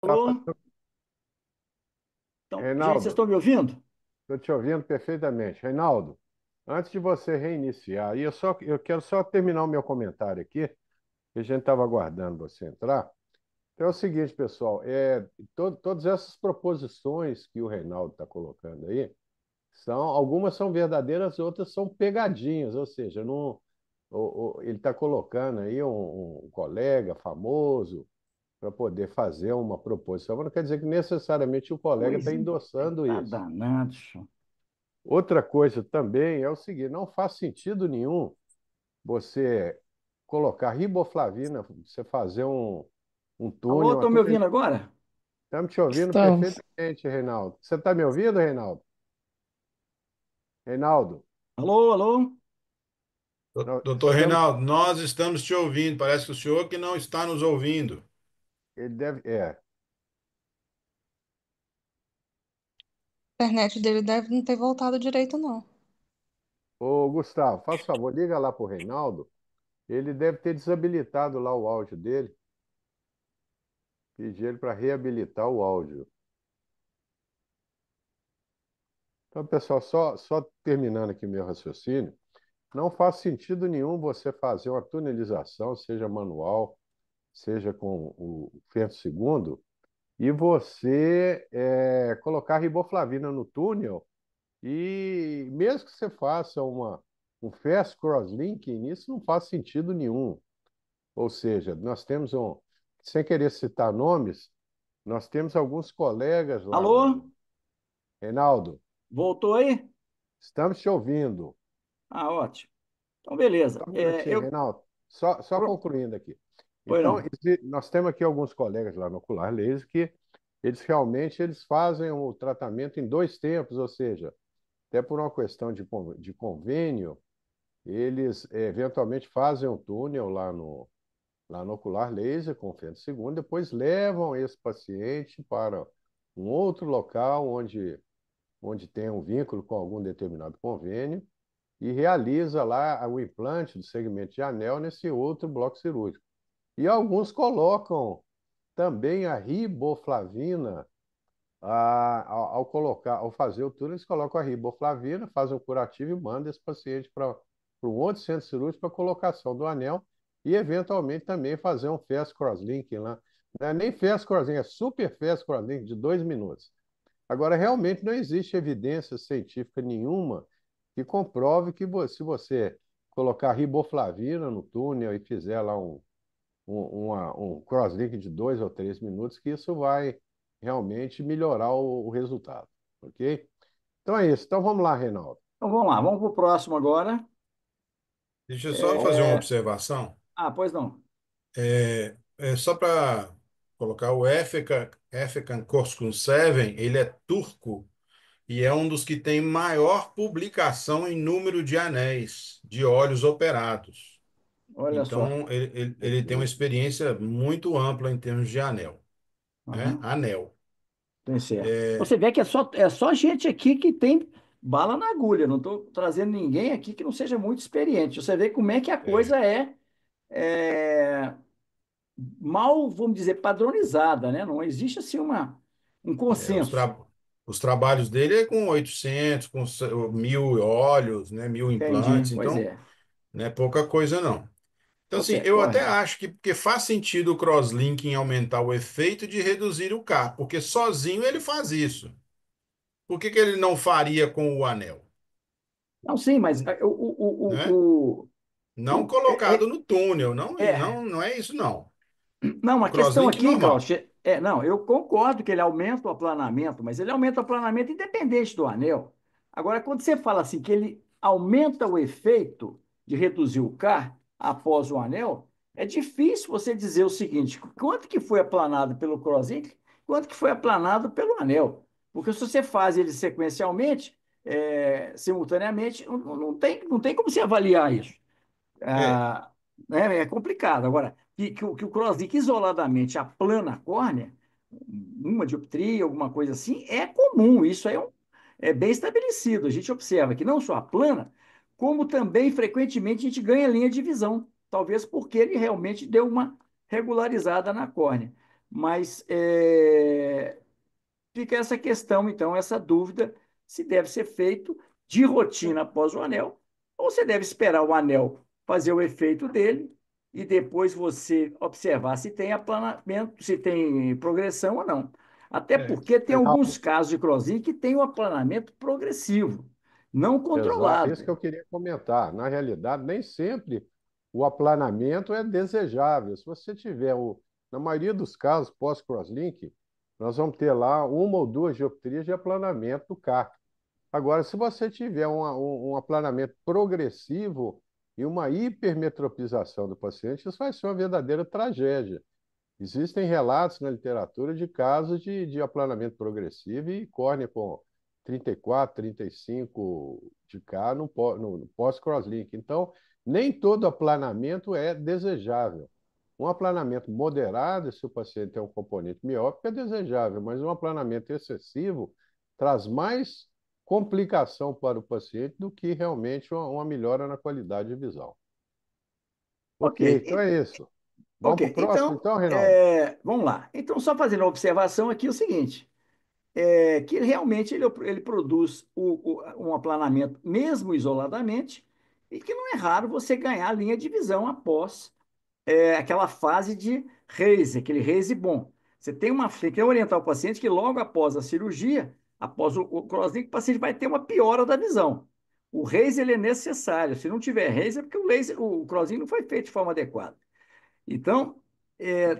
Tá Alô? fazendo- Então, gente, vocês Reinaldo, estão me ouvindo? estou te ouvindo perfeitamente. Reinaldo, antes de você reiniciar, eu quero só terminar o meu comentário aqui, que a gente estava aguardando você entrar. Então é o seguinte, pessoal, todas essas proposições que o Reinaldo está colocando aí, algumas são verdadeiras, outras são pegadinhas, ou seja, não, ele está colocando aí um colega famoso para poder fazer uma proposição, mas não quer dizer que necessariamente o colega está Coisa endossando tá isso. danado, senhor. Outra coisa também é o seguinte: não faz sentido nenhum você colocar riboflavina, você fazer um Alô, túnel, estão me ouvindo agora? Estamos te ouvindo Estamos. perfeitamente, Reinaldo. Você está me ouvindo, Reinaldo? Reinaldo, Alô, alô? você Doutor tá, Reinaldo, nós estamos te ouvindo. Parece que o senhor que não está nos ouvindo. ele deve, A internet dele deve não ter voltado direito, não. Ô, Gustavo, faça favor, liga lá para o Reinaldo. Ele deve ter desabilitado lá o áudio dele. Pedir ele para reabilitar o áudio. Então, pessoal, só terminando aqui meu raciocínio. Não faz sentido nenhum você fazer uma tunelização, seja manual, seja com o Fento segundo, e você colocar riboflavina no túnel, e mesmo que você faça um fast crosslinking, isso não faz sentido nenhum. Ou seja, sem querer citar nomes, nós temos alguns colegas lá Alô? no. Reinaldo, Voltou aí? estamos te ouvindo. Ah, ótimo. Então, beleza. Só um minutinho, Reinaldo. Só Pro- concluindo aqui. Pois Então, não. nós temos aqui alguns colegas lá no Ocular Laser que eles fazem o tratamento em dois tempos, ou seja, até por uma questão de convênio, eles eventualmente fazem um túnel lá no Ocular Laser com fento segundo, depois levam esse paciente para um outro local onde tem um vínculo com algum determinado convênio e realiza lá o implante do segmento de anel nesse outro bloco cirúrgico. E alguns colocam também a riboflavina, ao fazer o túnel, eles colocam a riboflavina, fazem um curativo e mandam esse paciente para um outro centro cirúrgico para colocação do anel e, eventualmente, também fazer um fast crosslink lá. Não é nem fast crosslink, é super fast crosslink de 2 minutos. Agora, realmente não existe evidência científica nenhuma que comprove que se você colocar riboflavina no túnel e fizer lá um crosslink de 2 ou 3 minutos, que isso vai realmente melhorar o resultado, ok? Então é isso. Então vamos lá, Reinaldo. Então, vamos lá. Vamos para o próximo agora. Deixa eu só fazer uma É... observação. Ah, pois não. Só para colocar o Efekan Korkut 7, ele é turco e é um dos que tem maior publicação em número de anéis de olhos operados. Olha só. Então, ele tem uma Perfeito. experiência muito ampla em termos de anel, né? Aham, Anel. tem certo. É, Você vê que é só gente aqui que tem bala na agulha. Não estou trazendo ninguém aqui que não seja muito experiente. Você vê como é que a é, coisa é mal, vamos dizer, padronizada, né? Não existe assim um É, os, consenso. tra os trabalhos dele é com 800, com 1.000 óleos, né, 1.000 Entendi, implantes, pois então é. não é pouca coisa não. Então, Tá assim, certo, eu até correto. acho que porque faz sentido o crosslinking aumentar o efeito de reduzir o K, porque sozinho ele faz isso. Por que que ele não faria com o anel? Não, sim, mas Né? Não colocado no túnel, não, é, não, não é isso não. não, O a questão crosslink aqui, normal. Klaus, não, eu concordo que ele aumenta o aplanamento, mas ele aumenta o aplanamento independente do anel. Agora, quando você fala assim que ele aumenta o efeito de reduzir o K após o anel, é difícil você dizer o seguinte, quanto que foi aplanado pelo crosslink, quanto que foi aplanado pelo anel. Porque se você faz ele sequencialmente, simultaneamente, não tem como você avaliar isso. É, Ah, né, é complicado. Agora, que o Crosslink isoladamente aplana a córnea, uma dioptria, alguma coisa assim, é comum. Isso é bem estabelecido. A gente observa que não só aplana, como também frequentemente a gente ganha linha de visão. Talvez porque ele realmente deu uma regularizada na córnea. Mas fica essa questão, então, essa dúvida se deve ser feito de rotina após o anel, ou você deve esperar o anel fazer o efeito dele e depois você observar se tem aplanamento, se tem progressão ou não. Até É. porque tem Legal. alguns casos de crossing que tem o aplanamento progressivo, não Exato, isso que controlado. eu queria comentar. Na realidade, nem sempre o aplanamento é desejável. Se você tiver, na maioria dos casos, pós-crosslink, nós vamos ter lá uma ou duas dioptrias de aplanamento do CAC. Agora, se você tiver um aplanamento progressivo e uma hipermetropização do paciente, isso vai ser uma verdadeira tragédia. Existem relatos na literatura de casos de aplanamento progressivo e córnea com 34, 35 de K no pós-crosslink. Então, nem todo aplanamento é desejável. Um aplanamento moderado, se o paciente tem um componente miópico, é desejável, mas um aplanamento excessivo traz mais complicação para o paciente do que realmente uma melhora na qualidade de visão. Ok, Ok, então é isso. Vamos para o ok. próximo, Então, então, Reinaldo? vamos lá. Então, só fazendo uma observação aqui, o seguinte. Que realmente ele produz um aplanamento, mesmo isoladamente, e que não é raro você ganhar a linha de visão após aquela fase de raise, aquele raise bom. Você tem que orientar o paciente que logo após a cirurgia, após o crosslink, o paciente vai ter uma piora da visão. O raise ele é necessário. Se não tiver raise, é porque o crosslink não foi feito de forma adequada. Então,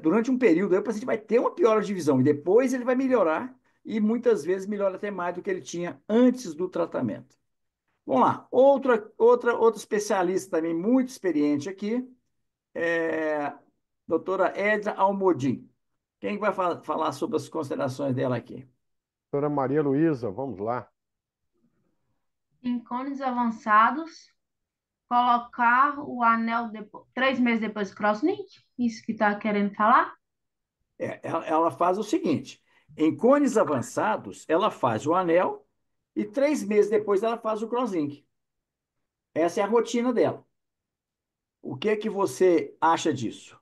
durante um período, aí, o paciente vai ter uma piora de visão e depois ele vai melhorar e muitas vezes melhora até mais do que ele tinha antes do tratamento. Vamos lá, outro especialista também muito experiente aqui, é doutora Edna Almodin. Quem vai falar sobre as considerações dela aqui? Doutora Maria Luísa, vamos lá. Em cones avançados, colocar o anel 3 meses depois do crosslink? Isso que está querendo falar? Ela faz o seguinte: em cones avançados, ela faz o anel e 3 meses depois ela faz o crosslink. Essa é a rotina dela. O que é que você acha disso?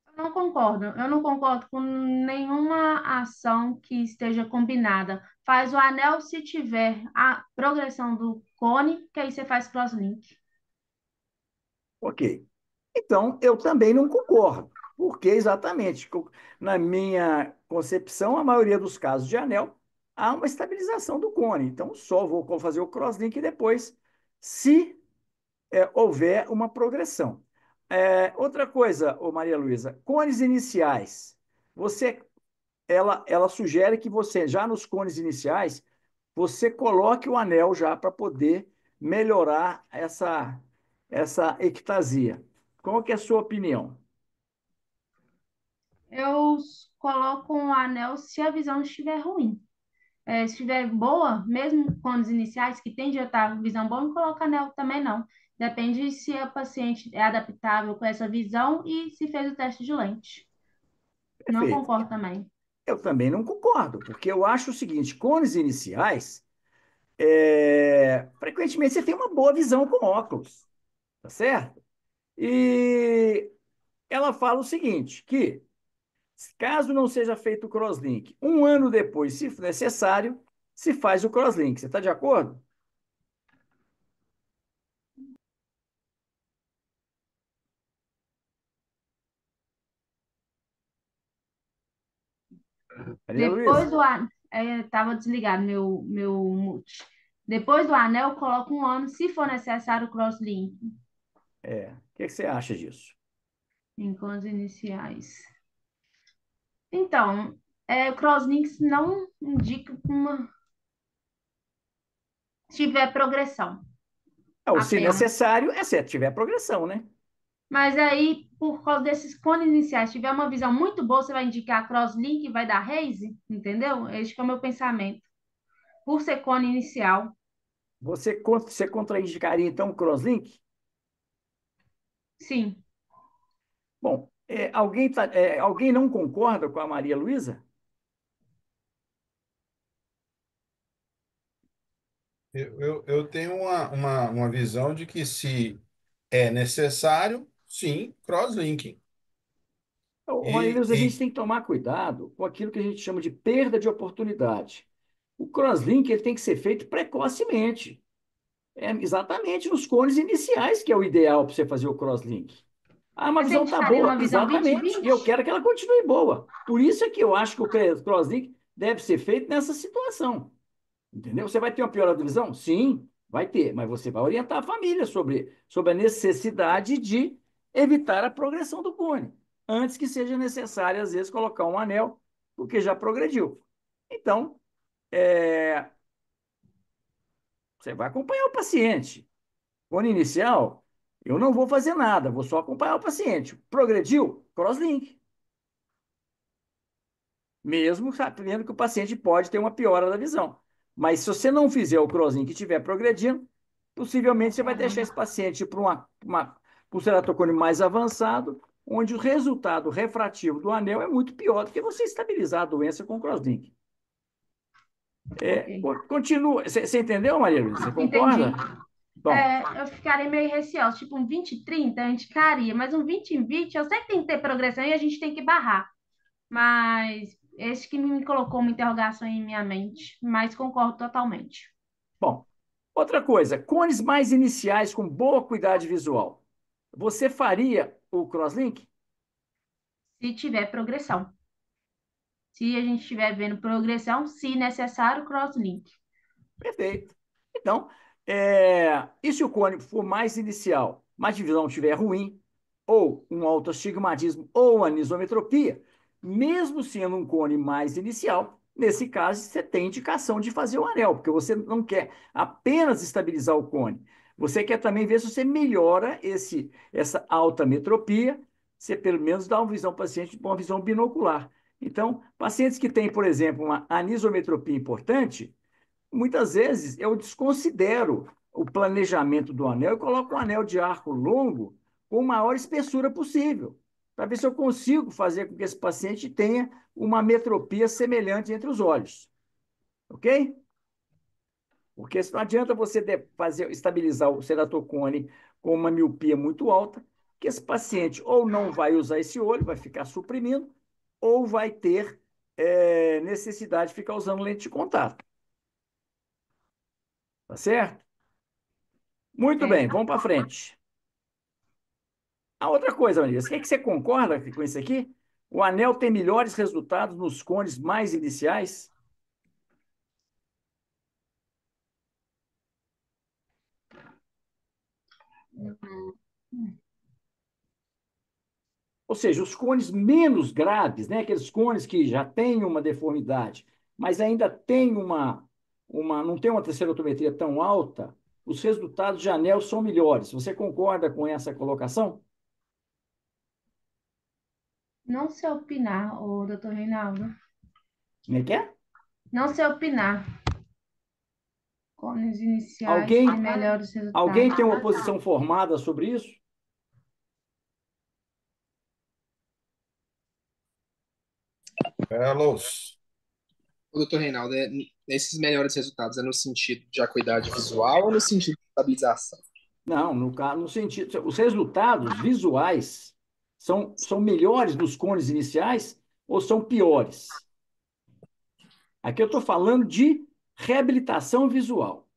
Eu não concordo. Eu não concordo com nenhuma ação que esteja combinada. Faz o anel se tiver a progressão do cone, que aí você faz crosslink. Ok. Então, eu também não concordo. Porque exatamente, na minha concepção, a maioria dos casos de anel, há uma estabilização do cone. Então, só vou fazer o crosslink depois, se houver uma progressão. Outra coisa, ô Maria Luísa, cones iniciais. Você, ela sugere que você, já nos cones iniciais, você coloque o anel já para poder melhorar essa ectasia. Qual que é a sua opinião? Eu coloco um anel se a visão estiver ruim. Se estiver boa, mesmo com os iniciais, que tende a estar com visão boa, não coloca anel também não. Depende se a paciente é adaptável com essa visão e se fez o teste de lente. Não Perfeito. concordo também. Eu também não concordo, porque eu acho o seguinte: cones iniciais, frequentemente você tem uma boa visão com óculos, tá certo? E ela fala o seguinte, que caso não seja feito o crosslink, um ano depois, se necessário, se faz o crosslink. Você está de acordo? Maria Depois Luísa? do anel, estava desligado meu mute. Depois do anel, coloca um ano, se for necessário, o crosslink O que você acha disso? em cons iniciais. Então, o crosslinks não indica se tiver progressão Ou se apenas. necessário, se tiver progressão, né? Mas aí, por causa desses cones iniciais, se tiver uma visão muito boa, você vai indicar crosslink e vai dar raise, entendeu? Esse que é o meu pensamento. Por ser cone inicial, Você contraindicaria, então, o crosslink? sim. Bom, alguém não concorda com a Maria Luísa? Eu tenho uma visão de que se é necessário, sim, cross-linking. Então, E, Marinhos, a gente tem que tomar cuidado com aquilo que a gente chama de perda de oportunidade. O crosslink ele tem que ser feito precocemente. É exatamente nos cones iniciais que é o ideal para você fazer o crosslink. Ah, uma Mas a visão gente está faria boa, uma visão exatamente. E eu 20/20? quero que ela continue boa. Por isso é que eu acho que o crosslink deve ser feito nessa situação. Entendeu? Você vai ter uma pior da visão? Sim, vai ter, mas você vai orientar a família sobre a necessidade de evitar a progressão do cone, antes que seja necessário, às vezes, colocar um anel, porque já progrediu. Então, é, você vai acompanhar o paciente. Cone inicial, eu não vou fazer nada, vou só acompanhar o paciente. Progrediu? Crosslink. Mesmo sabendo que o paciente pode ter uma piora da visão. Mas se você não fizer o crosslink e estiver progredindo, possivelmente você vai deixar esse paciente para um ceratocone mais avançado, onde o resultado refrativo do anel é muito pior do que você estabilizar a doença com o crosslink. Ok. Continua. Você entendeu, Maria Luísa? Você Entendi. concorda? Bom, Eu ficaria meio receosa, tipo um 20/30 eu indicaria, mas um 20/20 eu sei que tem que ter progressão e a gente tem que barrar. Mas esse que me colocou uma interrogação em minha mente, mas concordo totalmente. bom. Outra coisa, cones mais iniciais com boa cuidade visual. Você faria o crosslink? Se tiver progressão. Se a gente estiver vendo progressão, se necessário, crosslink. Perfeito. Então, e se o cone for mais inicial, mas a divisão estiver ruim, ou um autoastigmatismo ou anisometropia, mesmo sendo um cone mais inicial, nesse caso você tem indicação de fazer o anel, porque você não quer apenas estabilizar o cone, você quer também ver se você melhora essa alta metropia, você pelo menos dá uma visão ao paciente, uma visão binocular. Então, pacientes que têm, por exemplo, uma anisometropia importante, muitas vezes eu desconsidero o planejamento do anel e coloco um anel de arco longo com maior espessura possível, para ver se eu consigo fazer com que esse paciente tenha uma metropia semelhante entre os olhos. Ok? Porque não adianta você estabilizar o ceratocone com uma miopia muito alta, que esse paciente ou não vai usar esse olho, vai ficar suprimindo, ou vai ter necessidade de ficar usando lente de contato. Tá certo? Muito É, bem, vamos para frente. A outra coisa, Maria, que você concorda com isso aqui? O anel tem melhores resultados nos cones mais iniciais, ou seja, os cones menos graves, né? Aqueles cones que já têm uma deformidade, mas ainda tem não tem uma tesserotometria tão alta, os resultados de anel são melhores. Você concorda com essa colocação? não sei opinar, o doutor Reinaldo. Como é que é? Não sei opinar. Cones iniciais têm Alguém, melhores alguém resultados. tem uma posição formada sobre isso? Carlos, O doutor Reinaldo, esses melhores resultados é no sentido de acuidade visual ou no sentido de estabilização? Não, no sentido, os resultados visuais são melhores nos cones iniciais ou são piores? Aqui eu estou falando de reabilitação visual.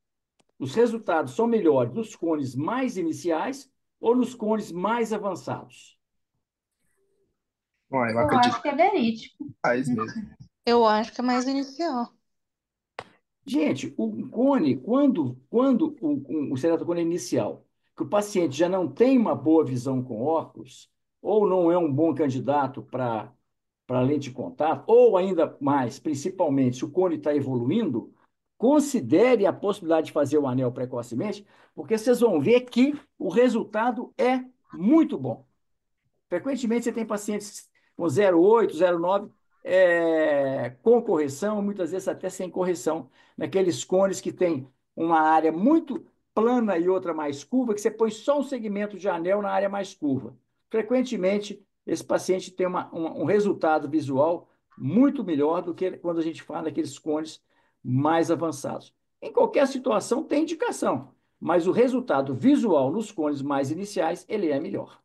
Os resultados são melhores nos cones mais iniciais ou nos cones mais avançados? Bom, eu Eu acredito acho que é verídico. que faz mesmo. Eu acho que é mais inicial. Gente, o cone, quando o ceratocone é inicial, que o paciente já não tem uma boa visão com óculos, ou não é um bom candidato para lente de contato, ou ainda mais, principalmente, se o cone está evoluindo, considere a possibilidade de fazer o anel precocemente, porque vocês vão ver que o resultado é muito bom. Frequentemente você tem pacientes com 0,8, 0,9, com correção, muitas vezes até sem correção, naqueles cones que tem uma área muito plana e outra mais curva, que você põe só um segmento de anel na área mais curva. Frequentemente, esse paciente tem um resultado visual muito melhor do que quando a gente fala daqueles cones mais avançados. Em qualquer situação, tem indicação, mas o resultado visual nos cones mais iniciais, ele é melhor.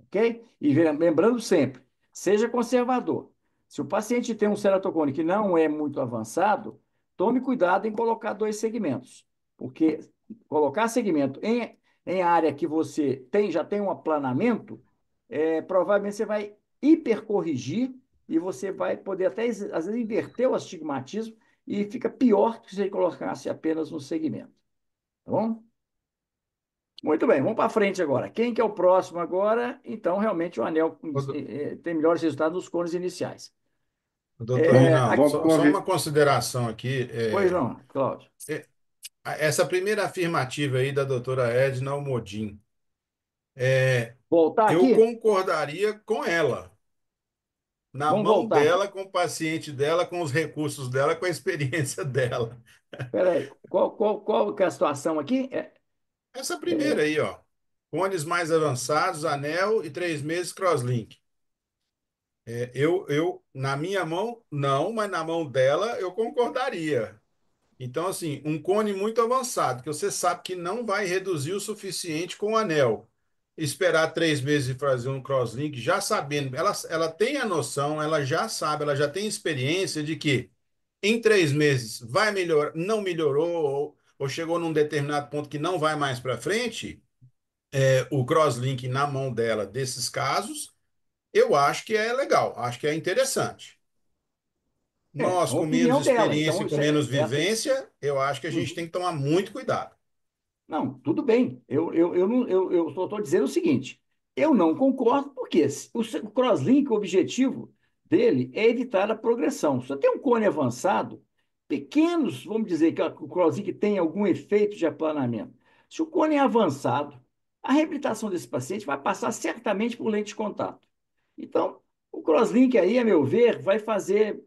ok? E lembrando sempre, seja conservador. Se o paciente tem um ceratocone que não é muito avançado, tome cuidado em colocar dois segmentos, porque colocar segmento em área que você já tem um aplanamento, provavelmente você vai hipercorrigir e você vai poder até, às vezes, inverter o astigmatismo e fica pior que se você colocasse apenas no segmento. Tá bom? Muito bem, vamos para frente agora. Quem que é o próximo agora? Então, realmente, o anel Ô, do- tem melhores resultados nos cones iniciais. Doutor É, Reinaldo, aqui- só uma consideração aqui. Pois não, Cláudio. É, essa primeira afirmativa aí da doutora Edna Almodin, Voltar eu aqui? concordaria com ela, na Vamos mão voltar aqui. dela, com o paciente dela, com os recursos dela, com a experiência dela. Espera aí. Qual que é a situação aqui? Essa É, primeira aí, ó. Cones mais avançados, anel e 3 meses crosslink. Na minha mão, não, mas na mão dela eu concordaria. Então, assim, um cone muito avançado, que você sabe que não vai reduzir o suficiente com o anel. Esperar 3 meses e fazer um crosslink, já sabendo, ela tem a noção, ela já sabe, ela já tem experiência de que em 3 meses vai melhorar, não melhorou, ou chegou num determinado ponto que não vai mais para frente, o crosslink na mão dela desses casos, eu acho que é legal, acho que é interessante. a Nós, com menos opinião dela. experiência Então, e com isso menos essa, vivência, eu acho que a gente uhum. tem que tomar muito cuidado. Não, tudo bem. Eu só estou dizendo o seguinte: eu não concordo, porque o crosslink, o objetivo dele é evitar a progressão. Se você tem um cone avançado, pequenos, vamos dizer que o crosslink tem algum efeito de aplanamento. Se o cone é avançado, a reabilitação desse paciente vai passar certamente por lente de contato. Então, o crosslink aí, a meu ver, vai fazer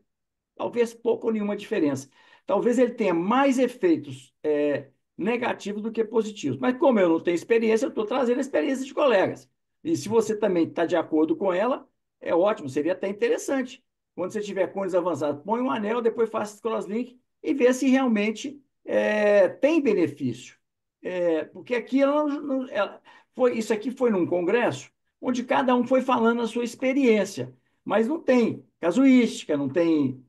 talvez pouco ou nenhuma diferença. Talvez ele tenha mais efeitos negativos do que positivos. Mas como eu não tenho experiência, eu estou trazendo a experiência de colegas. E se você também está de acordo com ela, é ótimo, seria até interessante. Quando você tiver cones avançados, põe um anel, depois faça esse crosslink e vê se realmente tem benefício. Porque aqui isso aqui foi num congresso onde cada um foi falando a sua experiência, mas não tem casuística, não tem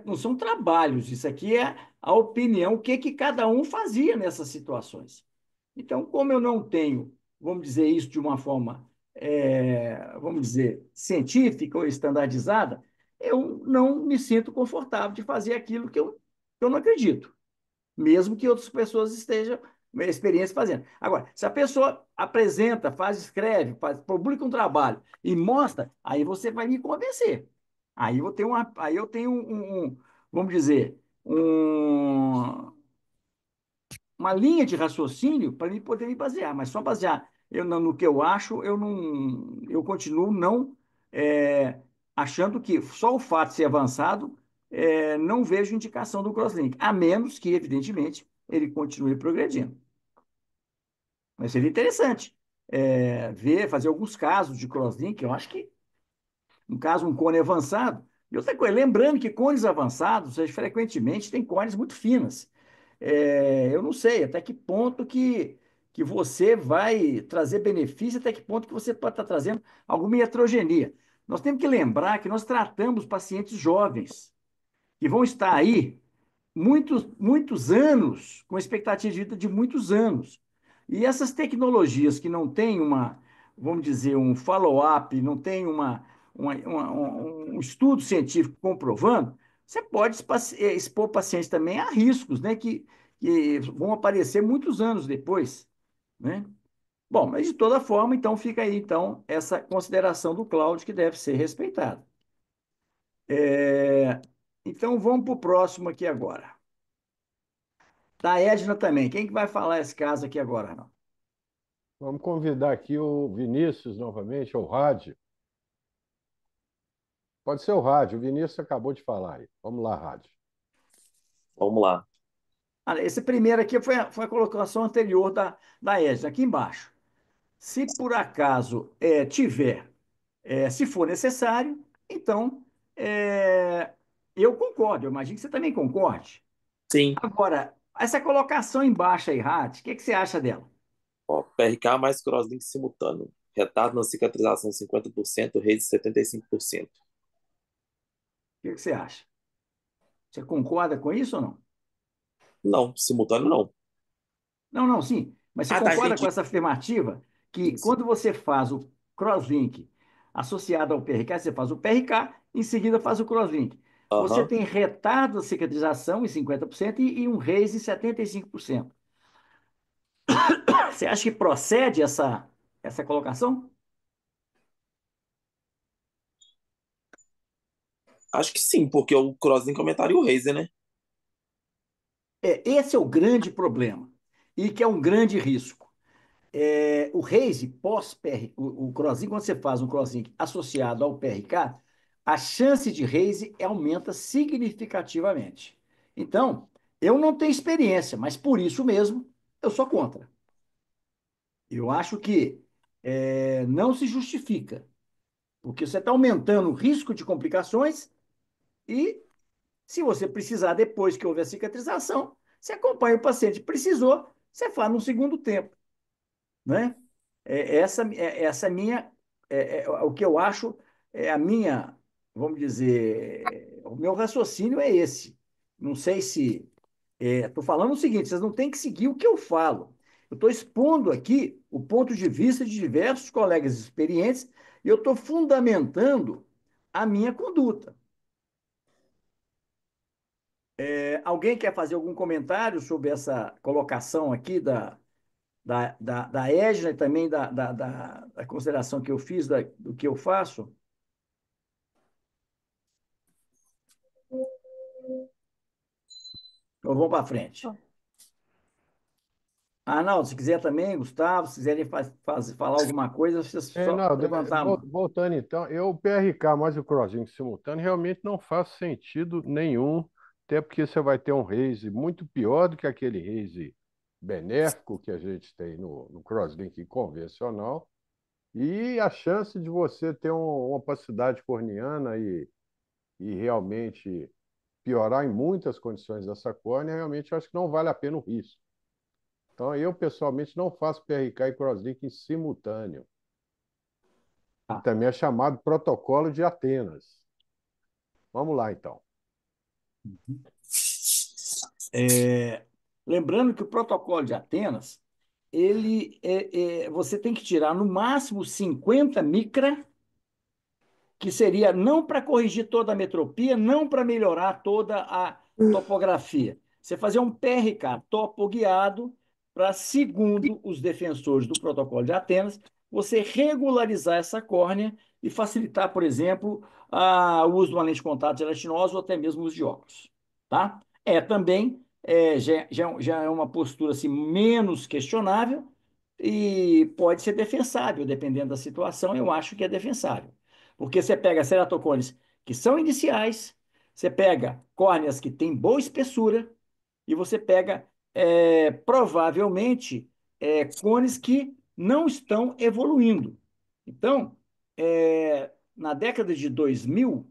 não são trabalhos, isso aqui é a opinião, o que, que cada um fazia nessas situações. Então, como eu não tenho, vamos dizer isso de uma forma, vamos dizer, científica ou estandardizada, eu não me sinto confortável de fazer aquilo que eu não acredito, mesmo que outras pessoas estejam minha experiência fazendo. Agora, se a pessoa apresenta, escreve, publica um trabalho e mostra, aí você vai me convencer. Aí eu tenho vamos dizer, uma linha de raciocínio para mim poder me basear, mas só basear no que eu acho, eu continuo não é, achando que só o fato de ser avançado não vejo indicação do crosslink, a menos que, evidentemente, ele continue progredindo. Mas seria interessante fazer alguns casos de crosslink, eu acho que no caso, um cone avançado. E outra coisa, lembrando que cones avançados, frequentemente, têm cones muito finas. Eu não sei até que ponto que você vai trazer benefício, até que ponto que você pode estar trazendo alguma iatrogenia. Nós temos que lembrar que nós tratamos pacientes jovens, que vão estar aí muitos anos, com expectativa de vida de muitos anos. E essas tecnologias que não têm vamos dizer, um follow-up, não tem um estudo científico comprovando, você pode expor pacientes também a riscos, né, que vão aparecer muitos anos depois, né? Bom, mas de toda forma, então fica aí então essa consideração do Cláudio que deve ser respeitada. Então vamos para o próximo aqui agora. Da Edna também. Quem que vai falar esse caso aqui agora, não? Vamos convidar aqui o Vinícius novamente, ou o Rádio. Pode ser o Rádio, o Vinícius acabou de falar aí. Vamos lá, Rádio. Vamos lá. Olha, esse primeiro aqui foi a colocação anterior da Edna, aqui embaixo. Se por acaso se for necessário, então eu concordo. Eu imagino que você também concorde. Sim, Agora, essa colocação embaixo aí, Rádio, o que você acha dela? ó, PRK mais crosslink simultâneo. Retardo na cicatrização 50%, RASE 75%. O que você acha? Você concorda com isso ou não? Não, simultâneo não. Não, não, sim. Mas você Ah, tá, concorda com entendi. essa afirmativa que Sim, sim. quando você faz o crosslink associado ao PRK, você faz o PRK, em seguida faz o crosslink. Você Aham. tem retardo da cicatrização em 50% e um RASE em 75%. Você acha que procede essa colocação? Acho que sim, porque o crosslink aumentaria o RASE, né? Esse é o grande problema e que é um grande risco. O RASE pós-PR, o crosslink, quando você faz um crosslink associado ao PRK, a chance de RASE aumenta significativamente. Então, eu não tenho experiência, mas por isso mesmo eu sou contra. Eu acho que não se justifica, porque você está aumentando o risco de complicações e, se você precisar, depois que houver a cicatrização, você acompanha o paciente. Precisou, você faz no segundo tempo, né? Essa minha, o que eu acho, é a minha, vamos dizer, o meu raciocínio é esse. Não sei se. Estou falando o seguinte: vocês não têm que seguir o que eu falo. Eu estou expondo aqui o ponto de vista de diversos colegas experientes e eu estou fundamentando a minha conduta. Alguém quer fazer algum comentário sobre essa colocação aqui da Edna e também da consideração que eu fiz do que eu faço? Então vamos para frente. Arnaldo, se quiser também, Gustavo, se quiserem falar alguma coisa, vocês só Reinaldo, levantar a mão. voltando então, o PRK mais o crosslink simultâneo realmente não faz sentido nenhum, até porque você vai ter um raise muito pior do que aquele raise benéfico que a gente tem no crosslink convencional, e a chance de você ter uma opacidade corneana e realmente piorar em muitas condições dessa córnea, realmente eu acho que não vale a pena o risco. Então, eu pessoalmente não faço PRK e crosslink em simultâneo, que Tá. também é chamado Protocolo de Atenas. Vamos lá, então. Lembrando que o protocolo de Atenas, você tem que tirar no máximo 50 micra, que seria não para corrigir toda a metropia, não para melhorar toda a topografia. Você fazer um PRK topoguiado para, segundo os defensores do protocolo de Atenas, você regularizar essa córnea e facilitar, por exemplo, o uso de uma lente de contato gelatinosa ou até mesmo o uso de óculos. Tá? Também já é uma postura assim, menos questionável e pode ser defensável, dependendo da situação, eu acho que é defensável. Porque você pega ceratocones que são iniciais, você pega córneas que têm boa espessura e você pega, provavelmente, cones que não estão evoluindo. Então, na década de 2000,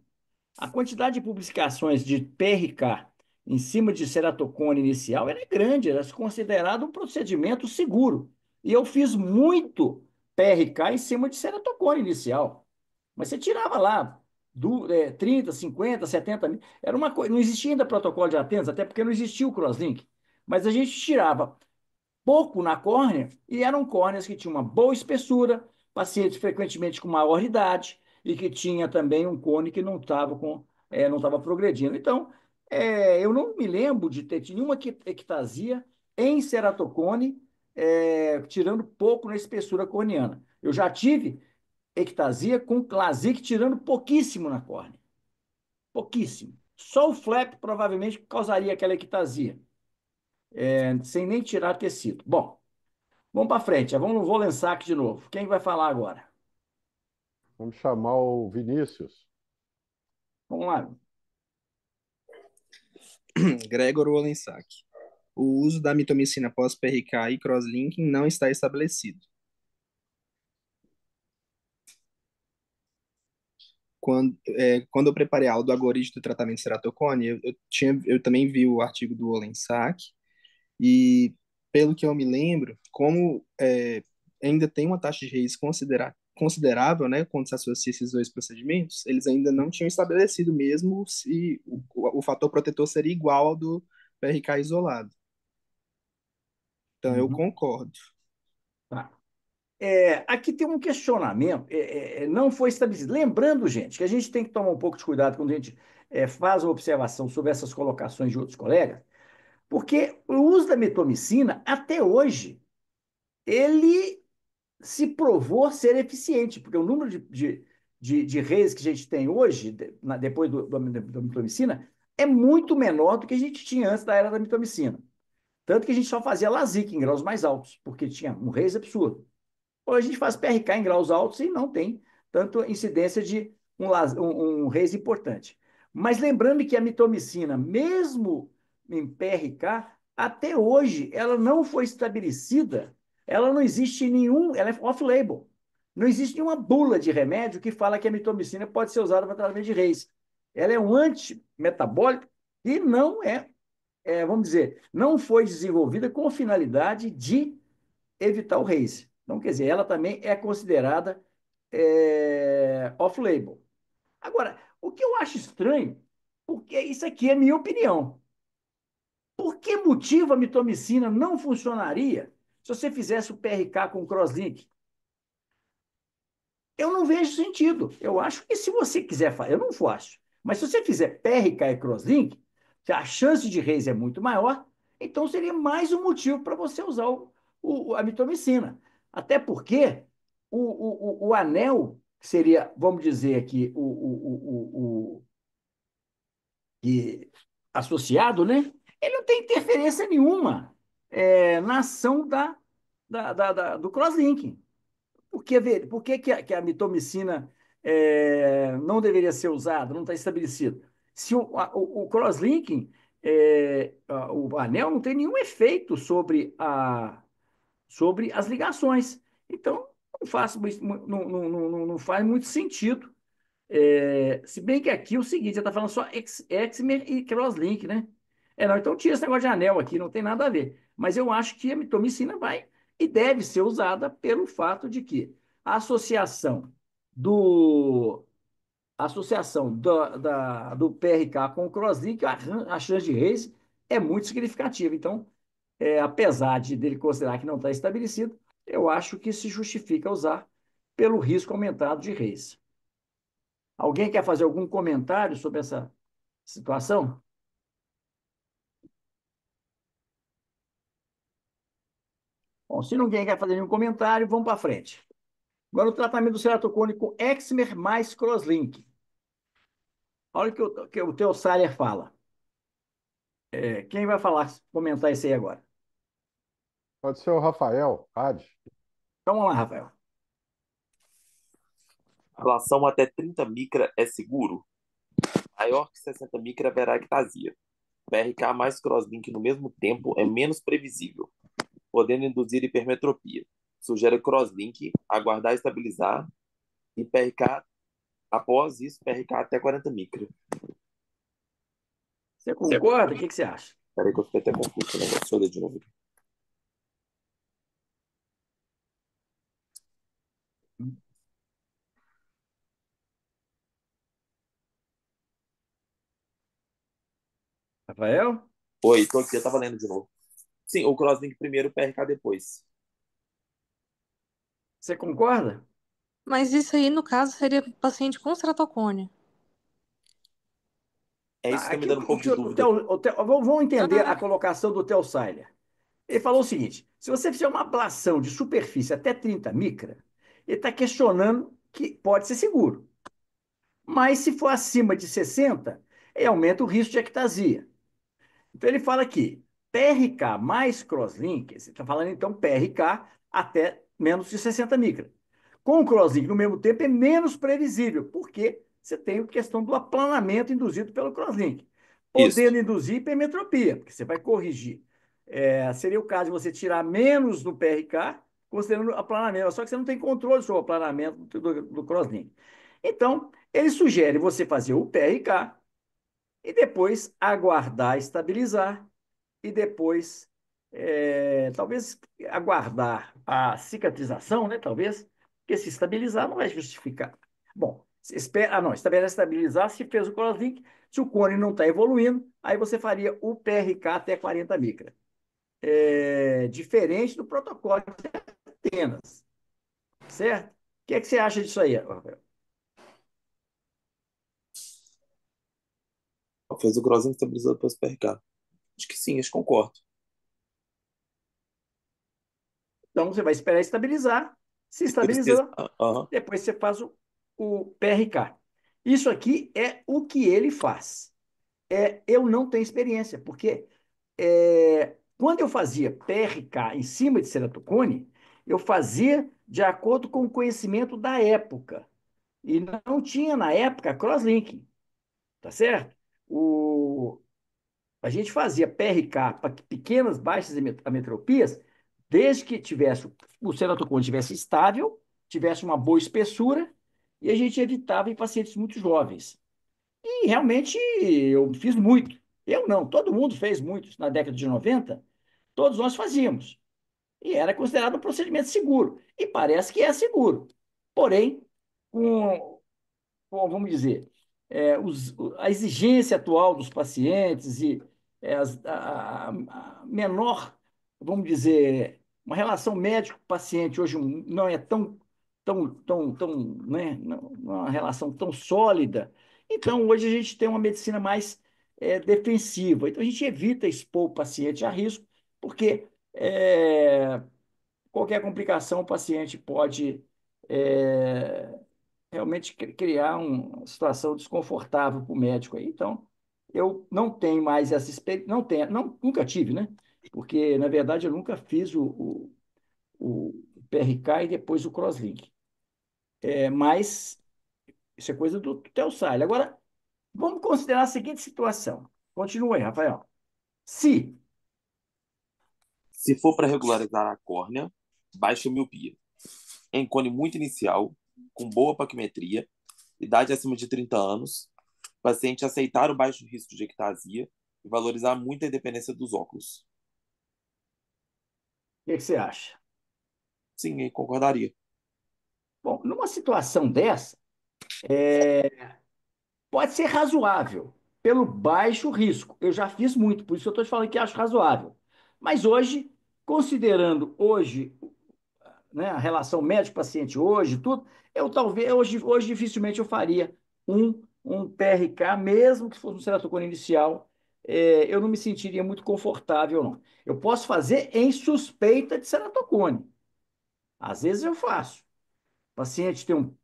a quantidade de publicações de PRK em cima de ceratocone inicial era grande, era considerado um procedimento seguro. E eu fiz muito PRK em cima de ceratocone inicial. Mas você tirava lá 30, 50, 70 mil. Era uma coisa, não existia ainda protocolo de Atenas, até porque não existia o crosslink. Mas a gente tirava pouco na córnea e eram córneas que tinham uma boa espessura, pacientes frequentemente com maior idade e que tinha também um cone que não estava progredindo. Então, eu não me lembro de ter tido nenhuma ectasia em ceratocone, tirando pouco na espessura corneana. Eu já tive ectasia com Classic tirando pouquíssimo na córnea. Pouquíssimo. Só o flap provavelmente causaria aquela ectasia, sem nem tirar tecido. Bom, vamos para frente. Vamos no Volensac de novo. Quem vai falar agora? Vamos chamar o Vinícius. Vamos lá. Gregor Wolensak. O uso da mitomicina pós-PRK e crosslinking não está estabelecido. Quando eu preparei a aula do algoritmo do tratamento de ceratocone, eu também vi o artigo do Wolensak, e pelo que eu me lembro, como ainda tem uma taxa de Reis considerável, né, quando se associa esses dois procedimentos, eles ainda não tinham estabelecido mesmo se o fator protetor seria igual ao do PRK isolado. Então, eu Uhum. concordo. Tá. Aqui tem um questionamento, não foi estabelecido. Lembrando, gente, que a gente tem que tomar um pouco de cuidado quando a gente faz uma observação sobre essas colocações de outros colegas, porque o uso da mitomicina, até hoje, ele se provou ser eficiente, porque o número de reis que a gente tem hoje, depois da mitomicina, é muito menor do que a gente tinha antes da era da mitomicina. Tanto que a gente só fazia LASIK em graus mais altos, porque tinha um reis absurdo. Hoje a gente faz PRK em graus altos e não tem tanto incidência de um RAIS importante. Mas lembrando que a mitomicina, mesmo em PRK, até hoje ela não foi estabelecida, ela não existe nenhum, ela é off-label. Não existe nenhuma bula de remédio que fala que a mitomicina pode ser usada para tratamento de RAIS. Ela é um antimetabólico e não vamos dizer, não foi desenvolvida com a finalidade de evitar o race. Então, quer dizer, ela também é considerada off-label. Agora, o que eu acho estranho, porque isso aqui é minha opinião, por que motivo a mitomicina não funcionaria se você fizesse o PRK com crosslink? Eu não vejo sentido. Eu acho que se você quiser fazer, eu não faço, mas se você fizer PRK e crosslink, que a chance de raise é muito maior, então seria mais um motivo para você usar a mitomicina. Até porque o anel, que seria, vamos dizer aqui, que, associado, né? Ele não tem interferência nenhuma na ação do crosslinking. Por que a mitomicina não deveria ser usada, não está estabelecido? Se o crosslinking, o anel não tem nenhum efeito sobre as ligações. Então, não faz muito sentido. Se bem que aqui é o seguinte, você está falando só Exmer e crosslink, né? Não, então tira esse negócio de anel aqui, não tem nada a ver. Mas eu acho que a mitomicina vai e deve ser usada pelo fato de que a do, do PRK com o crosslink, a chance de raise é muito significativa. Então, apesar dele considerar que não está estabelecido, eu acho que se justifica usar pelo risco aumentado de raise. Alguém quer fazer algum comentário sobre essa situação? Bom, se ninguém quer fazer nenhum comentário, vamos para frente. Agora, o tratamento do ceratocone com Exmer mais crosslink. Olha o que o teu Saller fala. Quem vai comentar isso aí agora? Pode ser o Rafael, Hadi. Então, vamos lá, Rafael. Relação até 30 micra é seguro? Maior que 60 micra haverá ectasia. PRK mais crosslink no mesmo tempo é menos previsível, podendo induzir hipermetropia. Sugere crosslink, aguardar estabilizar e PRK, após isso, PRK até 40 micra. Você concorda? O que você acha? Peraí que eu fiquei até confuso, né? Deixa eu ler de novo. Rafael? Oi, tô aqui, eu tava lendo de novo. Sim, o crosslink primeiro, o PRK depois. Você concorda? Mas isso aí, no caso, seria paciente com ceratocone. É isso Tá, que tá me aqui dando um pouco de dúvida. vamos entender a Ah, colocação do Theo Sailer. Ele falou o seguinte: se você fizer uma ablação de superfície até 30 micra, ele está questionando que pode ser seguro. Mas se for acima de 60, aumenta o risco de ectasia. Então ele fala aqui, PRK mais crosslink, você está falando então PRK até menos de 60 micra. Com o crosslink no mesmo tempo é menos previsível, porque você tem a questão do aplanamento induzido pelo crosslink, Isso, podendo induzir hipermetropia, porque você vai corrigir. Seria o caso de você tirar menos no PRK, considerando aplanamento, só que você não tem controle sobre o aplanamento do crosslink. Então, ele sugere você fazer o PRK e depois aguardar estabilizar e depois talvez aguardar a cicatrização, né? Talvez, porque se estabilizar não vai justificar. Bom, se espera, não, estabilizar se fez o crosslink, se o cone não está evoluindo, aí você faria o PRK até 40 micra. Diferente do protocolo de Atenas, certo? O que é que você acha disso aí, Rafael? Fez o Grosen estabilizado para os PRK. Acho que sim, acho que concordo. Então, você vai esperar estabilizar. Se estabilizou, Aham. depois você faz o PRK. Isso aqui é o que ele faz. Eu não tenho experiência, porque quando eu fazia PRK em cima de ceratocone, eu fazia de acordo com o conhecimento da época. E não tinha, na época, crosslinking, tá certo? A gente fazia PRK para pequenas, baixas ametropias, desde que tivesse o ceratocone tivesse estável, tivesse uma boa espessura, e a gente evitava em pacientes muito jovens. E realmente eu fiz muito. Eu não, todo mundo fez muito na década de 90, todos nós fazíamos. E era considerado um procedimento seguro. E parece que é seguro. Porém, com bom, vamos dizer, a exigência atual dos pacientes e a menor, vamos dizer, uma relação médico-paciente hoje não é tão, né, não é uma relação tão sólida. Então, hoje a gente tem uma medicina mais defensiva. Então, a gente evita expor o paciente a risco, porque qualquer complicação o paciente pode realmente criar uma situação desconfortável para o médico aí. Então, eu não tenho mais essa experiência, não tenho, não, nunca tive, né? Porque, na verdade, eu nunca fiz o PRK e depois o crosslink. Mas isso é coisa do Teossaile. Agora, vamos considerar a seguinte situação. Continua aí, Rafael. Se Se for para regularizar a córnea, baixa a miopia. Em cone muito inicial, com boa paquimetria, idade acima de 30 anos, paciente aceitar o baixo risco de ectasia e valorizar muito a independência dos óculos. o que você acha? Sim, eu concordaria. Bom, numa situação dessa, pode ser razoável, pelo baixo risco. Eu já fiz muito, por isso eu estou te falando que acho razoável. Mas hoje, considerando hoje, né, a relação médico-paciente hoje, tudo, eu talvez, hoje dificilmente eu faria um PRK, mesmo que fosse um ceratocone inicial, eu não me sentiria muito confortável, não. Eu posso fazer em suspeita de ceratocone. Às vezes eu faço. O paciente tem um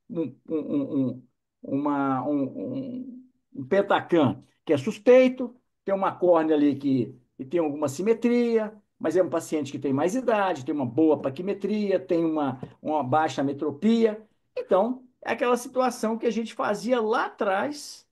Pentacan que é suspeito, tem uma córnea ali que tem alguma simetria, mas é um paciente que tem mais idade, tem uma boa paquimetria, tem uma baixa metropia. Então, é aquela situação que a gente fazia lá atrás,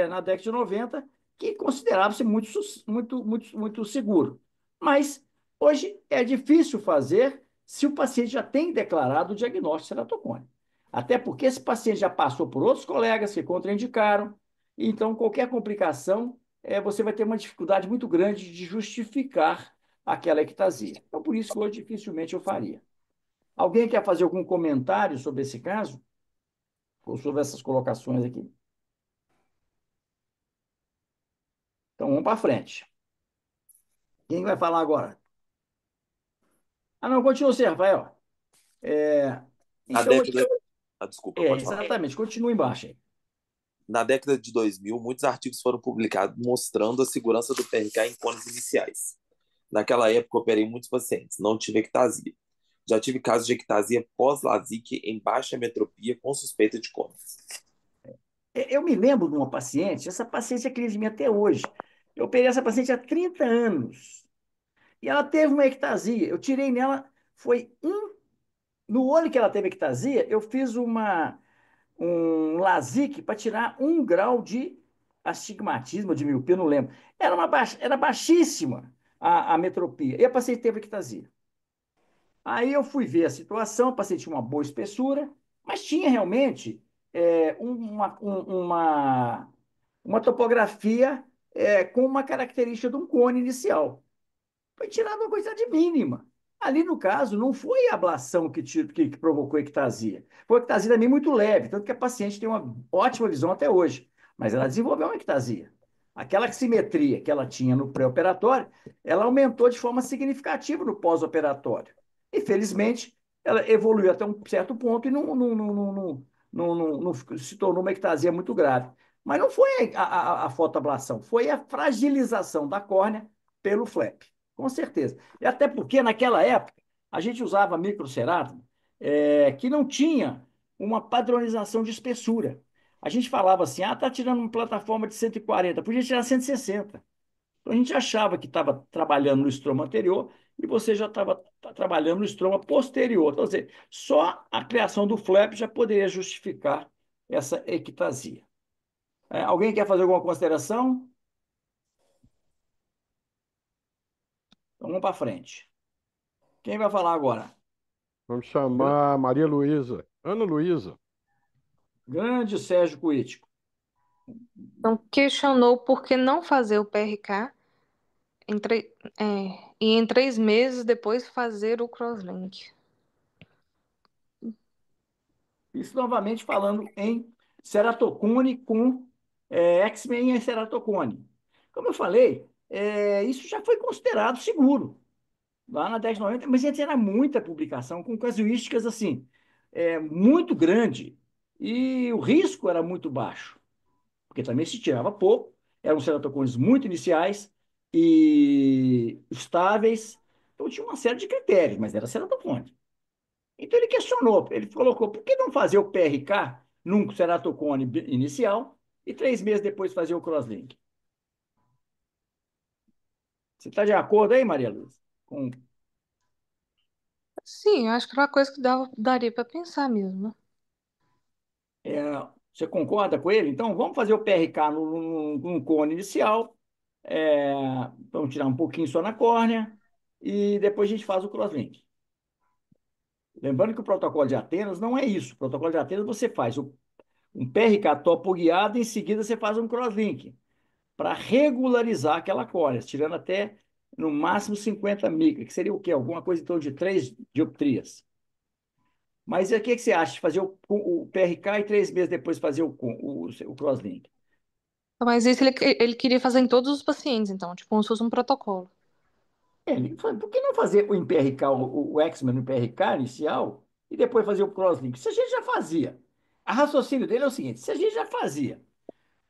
na década de 90, que considerava-se muito seguro. Mas hoje é difícil fazer se o paciente já tem declarado o diagnóstico de ceratocone. Até porque esse paciente já passou por outros colegas que contraindicaram, então qualquer complicação, você vai ter uma dificuldade muito grande de justificar aquela ectasia. Então, por isso que hoje dificilmente eu faria. Alguém quer fazer algum comentário sobre esse caso? Ou sobre essas colocações aqui? Então, vamos para frente. Quem vai falar agora? Ah, não, continua você, Rafael. É, Na então, aqui, década. Ah, desculpa, pode falar. exatamente, continua embaixo aí. Na década de 2000, muitos artigos foram publicados mostrando a segurança do PRK em cones iniciais. Naquela época, operei muitos pacientes, não tive ectasia. Já tive casos de ectasia pós-LASIK em baixa metropia com suspeita de cones. Eu me lembro de uma paciente, essa paciente é cliente de mim até hoje. Eu operei essa paciente há 30 anos. E ela teve uma ectasia. Eu tirei nela, foi no olho que ela teve ectasia, eu fiz um LASIK para tirar 1 grau de astigmatismo, de miopia, não lembro. Era baixíssima a metropia. E a paciente teve ectasia. Aí eu fui ver a situação, o paciente tinha uma boa espessura, mas tinha realmente uma topografia com uma característica de um cone inicial. Foi tirada uma quantidade mínima. Ali, no caso, não foi a ablação que provocou ectasia. Foi uma ectasia também muito leve, tanto que a paciente tem uma ótima visão até hoje. Mas ela desenvolveu uma ectasia. Aquela simetria que ela tinha no pré-operatório, ela aumentou de forma significativa no pós-operatório. E, felizmente, ela evoluiu até um certo ponto e não se tornou uma ectasia muito grave. Mas não foi a fotoablação, foi a fragilização da córnea pelo flap. Com certeza. E até porque, naquela época, a gente usava microcerato que não tinha uma padronização de espessura. A gente falava assim, tá tirando uma plataforma de 140, podia tirar 160. Então, a gente achava que estava trabalhando no estroma anterior e você já estava trabalhando no estroma posterior. Então, dizer, só a criação do flap já poderia justificar essa ectasia. Alguém quer fazer alguma consideração? Então, vamos para frente. Quem vai falar agora? Vamos chamar Maria Luísa. Ana Luísa. Grande Sérgio Coítico. Então, questionou por que não fazer o PRK e em 3 meses depois fazer o crosslink. Isso novamente falando em ceratocone com X-Men em ceratocone. Como eu falei, isso já foi considerado seguro lá na década de 90, mas antes era muita publicação com casuísticas assim, muito grande e o risco era muito baixo, porque também se tirava pouco, eram ceratocones muito iniciais e estáveis, então tinha uma série de critérios, mas era ceratocone. Então ele questionou, ele colocou, por que não fazer o PRK num ceratocone inicial e 3 meses depois fazer o crosslink? Você está de acordo aí, Maria Luz? Sim, eu acho que era uma coisa que daria para pensar mesmo, né? É, você concorda com ele? Então vamos fazer o PRK num cone inicial, é, vamos tirar um pouquinho só na córnea e depois a gente faz o crosslink. Lembrando que o protocolo de Atenas não é isso. O protocolo de Atenas você faz um PRK topo guiado e em seguida você faz um crosslink, para regularizar aquela córnea, tirando até no máximo 50 micras, que seria o quê? Alguma coisa em torno de 3 dioptrias. Mas o que você acha de fazer o PRK e 3 meses depois fazer o crosslink? Mas isso ele queria fazer em todos os pacientes, então, tipo, como se fosse um protocolo. Por que não fazer o PRK, o X-Men no PRK inicial e depois fazer o crosslink? Se a gente já fazia. A raciocínio dele é o seguinte: se a gente já fazia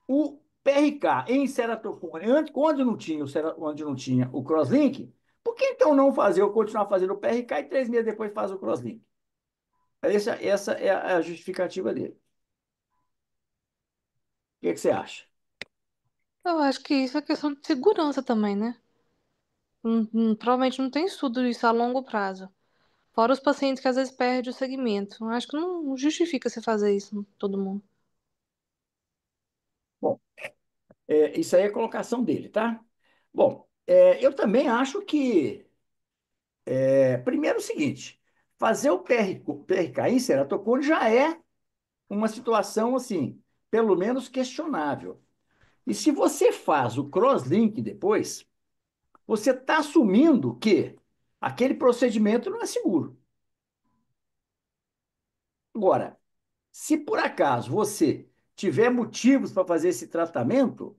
o PRK em ceratocone, quando não tinha onde não tinha o crosslink, por que então não fazer ou continuar fazendo o PRK e 3 meses depois faz o crosslink? Essa é a justificativa dele. O que você acha? Eu acho que isso é questão de segurança também, né? Provavelmente não tem estudo disso a longo prazo. Fora os pacientes que às vezes perdem o segmento. Eu acho que não justifica você fazer isso em todo mundo. Bom, isso aí é a colocação dele, tá? Bom, eu também acho que, primeiro é o seguinte, fazer o PRK em ceratocone já é uma situação, assim, pelo menos questionável. E se você faz o crosslink depois, você está assumindo que aquele procedimento não é seguro. Agora, se por acaso você tiver motivos para fazer esse tratamento,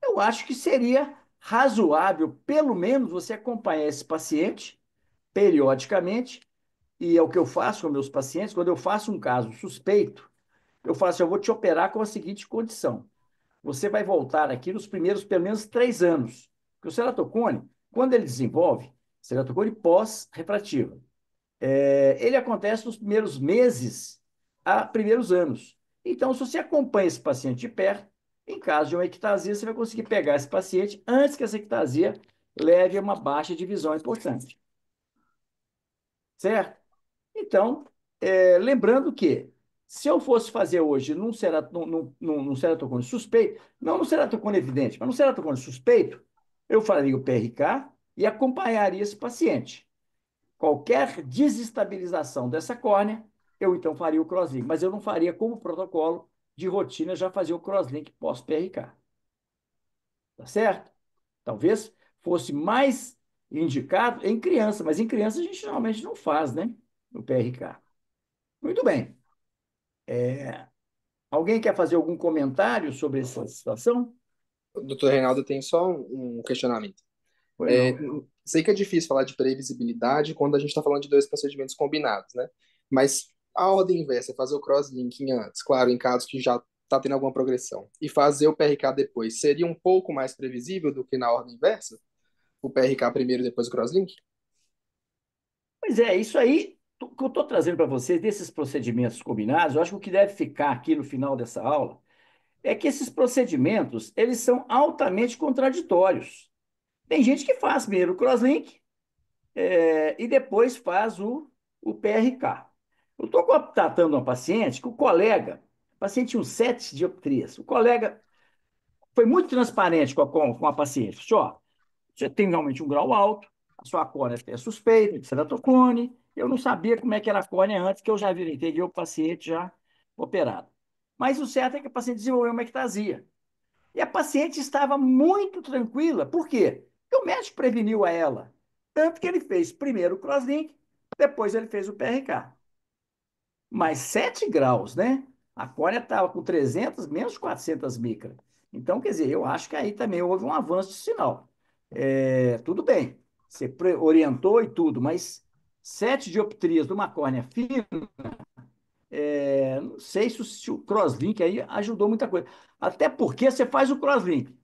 eu acho que seria razoável, pelo menos, você acompanhar esse paciente periodicamente, e é o que eu faço com meus pacientes. Quando eu faço um caso suspeito, eu falo assim: eu vou te operar com a seguinte condição. Você vai voltar aqui nos primeiros, pelo menos, 3 anos. Porque o ceratocone, quando ele desenvolve, ceratocone pós-refrativa, ele acontece nos primeiros meses a primeiros anos. Então, se você acompanha esse paciente de perto, em caso de uma ectasia, você vai conseguir pegar esse paciente antes que essa ectasia leve a uma baixa de visão importante. Certo? Então, lembrando que, se eu fosse fazer hoje num ceratocone suspeito, não no ceratocone evidente, mas no ceratocone suspeito, eu faria o PRK e acompanharia esse paciente. Qualquer desestabilização dessa córnea, eu então faria o crosslink, mas eu não faria como protocolo de rotina já fazer o crosslink pós-PRK. Tá certo? Talvez fosse mais indicado em criança, mas em criança a gente normalmente não faz, né? O PRK. Muito bem. Alguém quer fazer algum comentário sobre essa situação? Doutor Reinaldo, tem só um questionamento. Pois É, não. sei que é difícil falar de previsibilidade quando a gente está falando de dois procedimentos combinados, né? Mas a ordem inversa, fazer o cross-linking antes, claro, em casos que já está tendo alguma progressão, e fazer o PRK depois, seria um pouco mais previsível do que na ordem inversa? O PRK primeiro e depois o crosslink? Pois é, isso aí que eu estou trazendo para vocês, desses procedimentos combinados, eu acho que o que deve ficar aqui no final dessa aula é que esses procedimentos, eles são altamente contraditórios. Tem gente que faz primeiro o crosslink, e depois faz o PRK. Eu estou tratando uma paciente que o paciente tinha um 7 dioptrias, o colega foi muito transparente com a paciente. Disse, ó, você tem realmente um grau alto, a sua córnea é suspeita de ceratocone, eu não sabia como é que era a córnea antes, que eu já peguei o paciente já operado. Mas o certo é que a paciente desenvolveu uma ectasia. E a paciente estava muito tranquila. Por quê? Porque o médico preveniu a ela. Tanto que ele fez primeiro o crosslink, depois ele fez o PRK. Mais 7 graus, né? A córnea estava com 300, menos 400 micras. Então, quer dizer, eu acho que aí também houve um avanço de sinal. Tudo bem, você orientou e tudo, mas 7 dioptrias de uma córnea fina, não sei se o crosslink aí ajudou muita coisa. Até porque você faz o crosslink.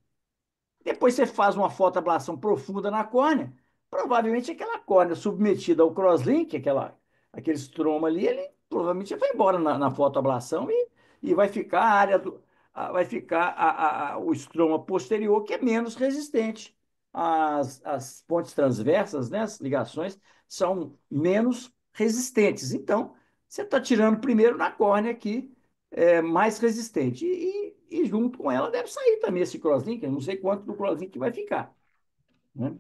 Depois você faz uma fotoablação profunda na córnea, provavelmente aquela córnea submetida ao crosslink, aquele estroma ali, ele provavelmente vai embora na fotoablação e vai ficar a área vai ficar o estroma posterior, que é menos resistente. As pontes transversas, né, as ligações, são menos resistentes. Então, você está tirando primeiro na córnea que é mais resistente. E junto com ela deve sair também esse crosslink, eu não sei quanto do crosslink vai ficar, né?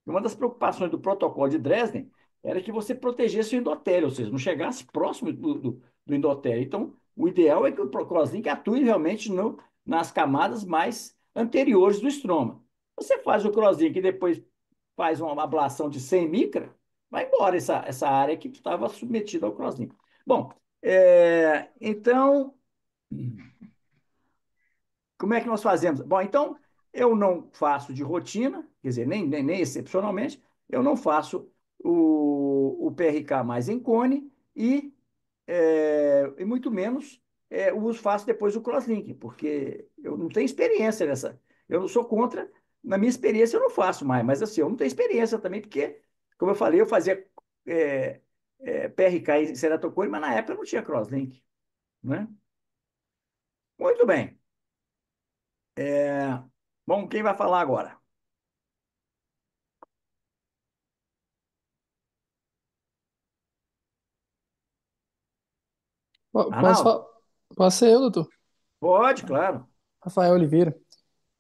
Uma das preocupações do protocolo de Dresden era que você protegesse o endotélio, ou seja, não chegasse próximo do endotélio. Então, o ideal é que o crosslink atue realmente nas camadas mais anteriores do estroma. Você faz o crosslink e depois faz uma ablação de 100 micra, vai embora essa área que estava submetida ao crosslink. Bom, então, como é que nós fazemos? Bom, então, eu não faço de rotina, quer dizer, nem excepcionalmente, eu não faço o PRK mais em cone e muito menos faço depois o crosslink, porque eu não tenho experiência nessa. Eu não sou contra, na minha experiência eu não faço mais, mas assim, eu não tenho experiência também, porque, como eu falei, eu fazia PRK em ceratocone, mas na época não tinha crosslink, né? Muito bem. Bom, quem vai falar agora? Posso, Arnaldo? posso ser eu, doutor? Pode, claro. Rafael Oliveira.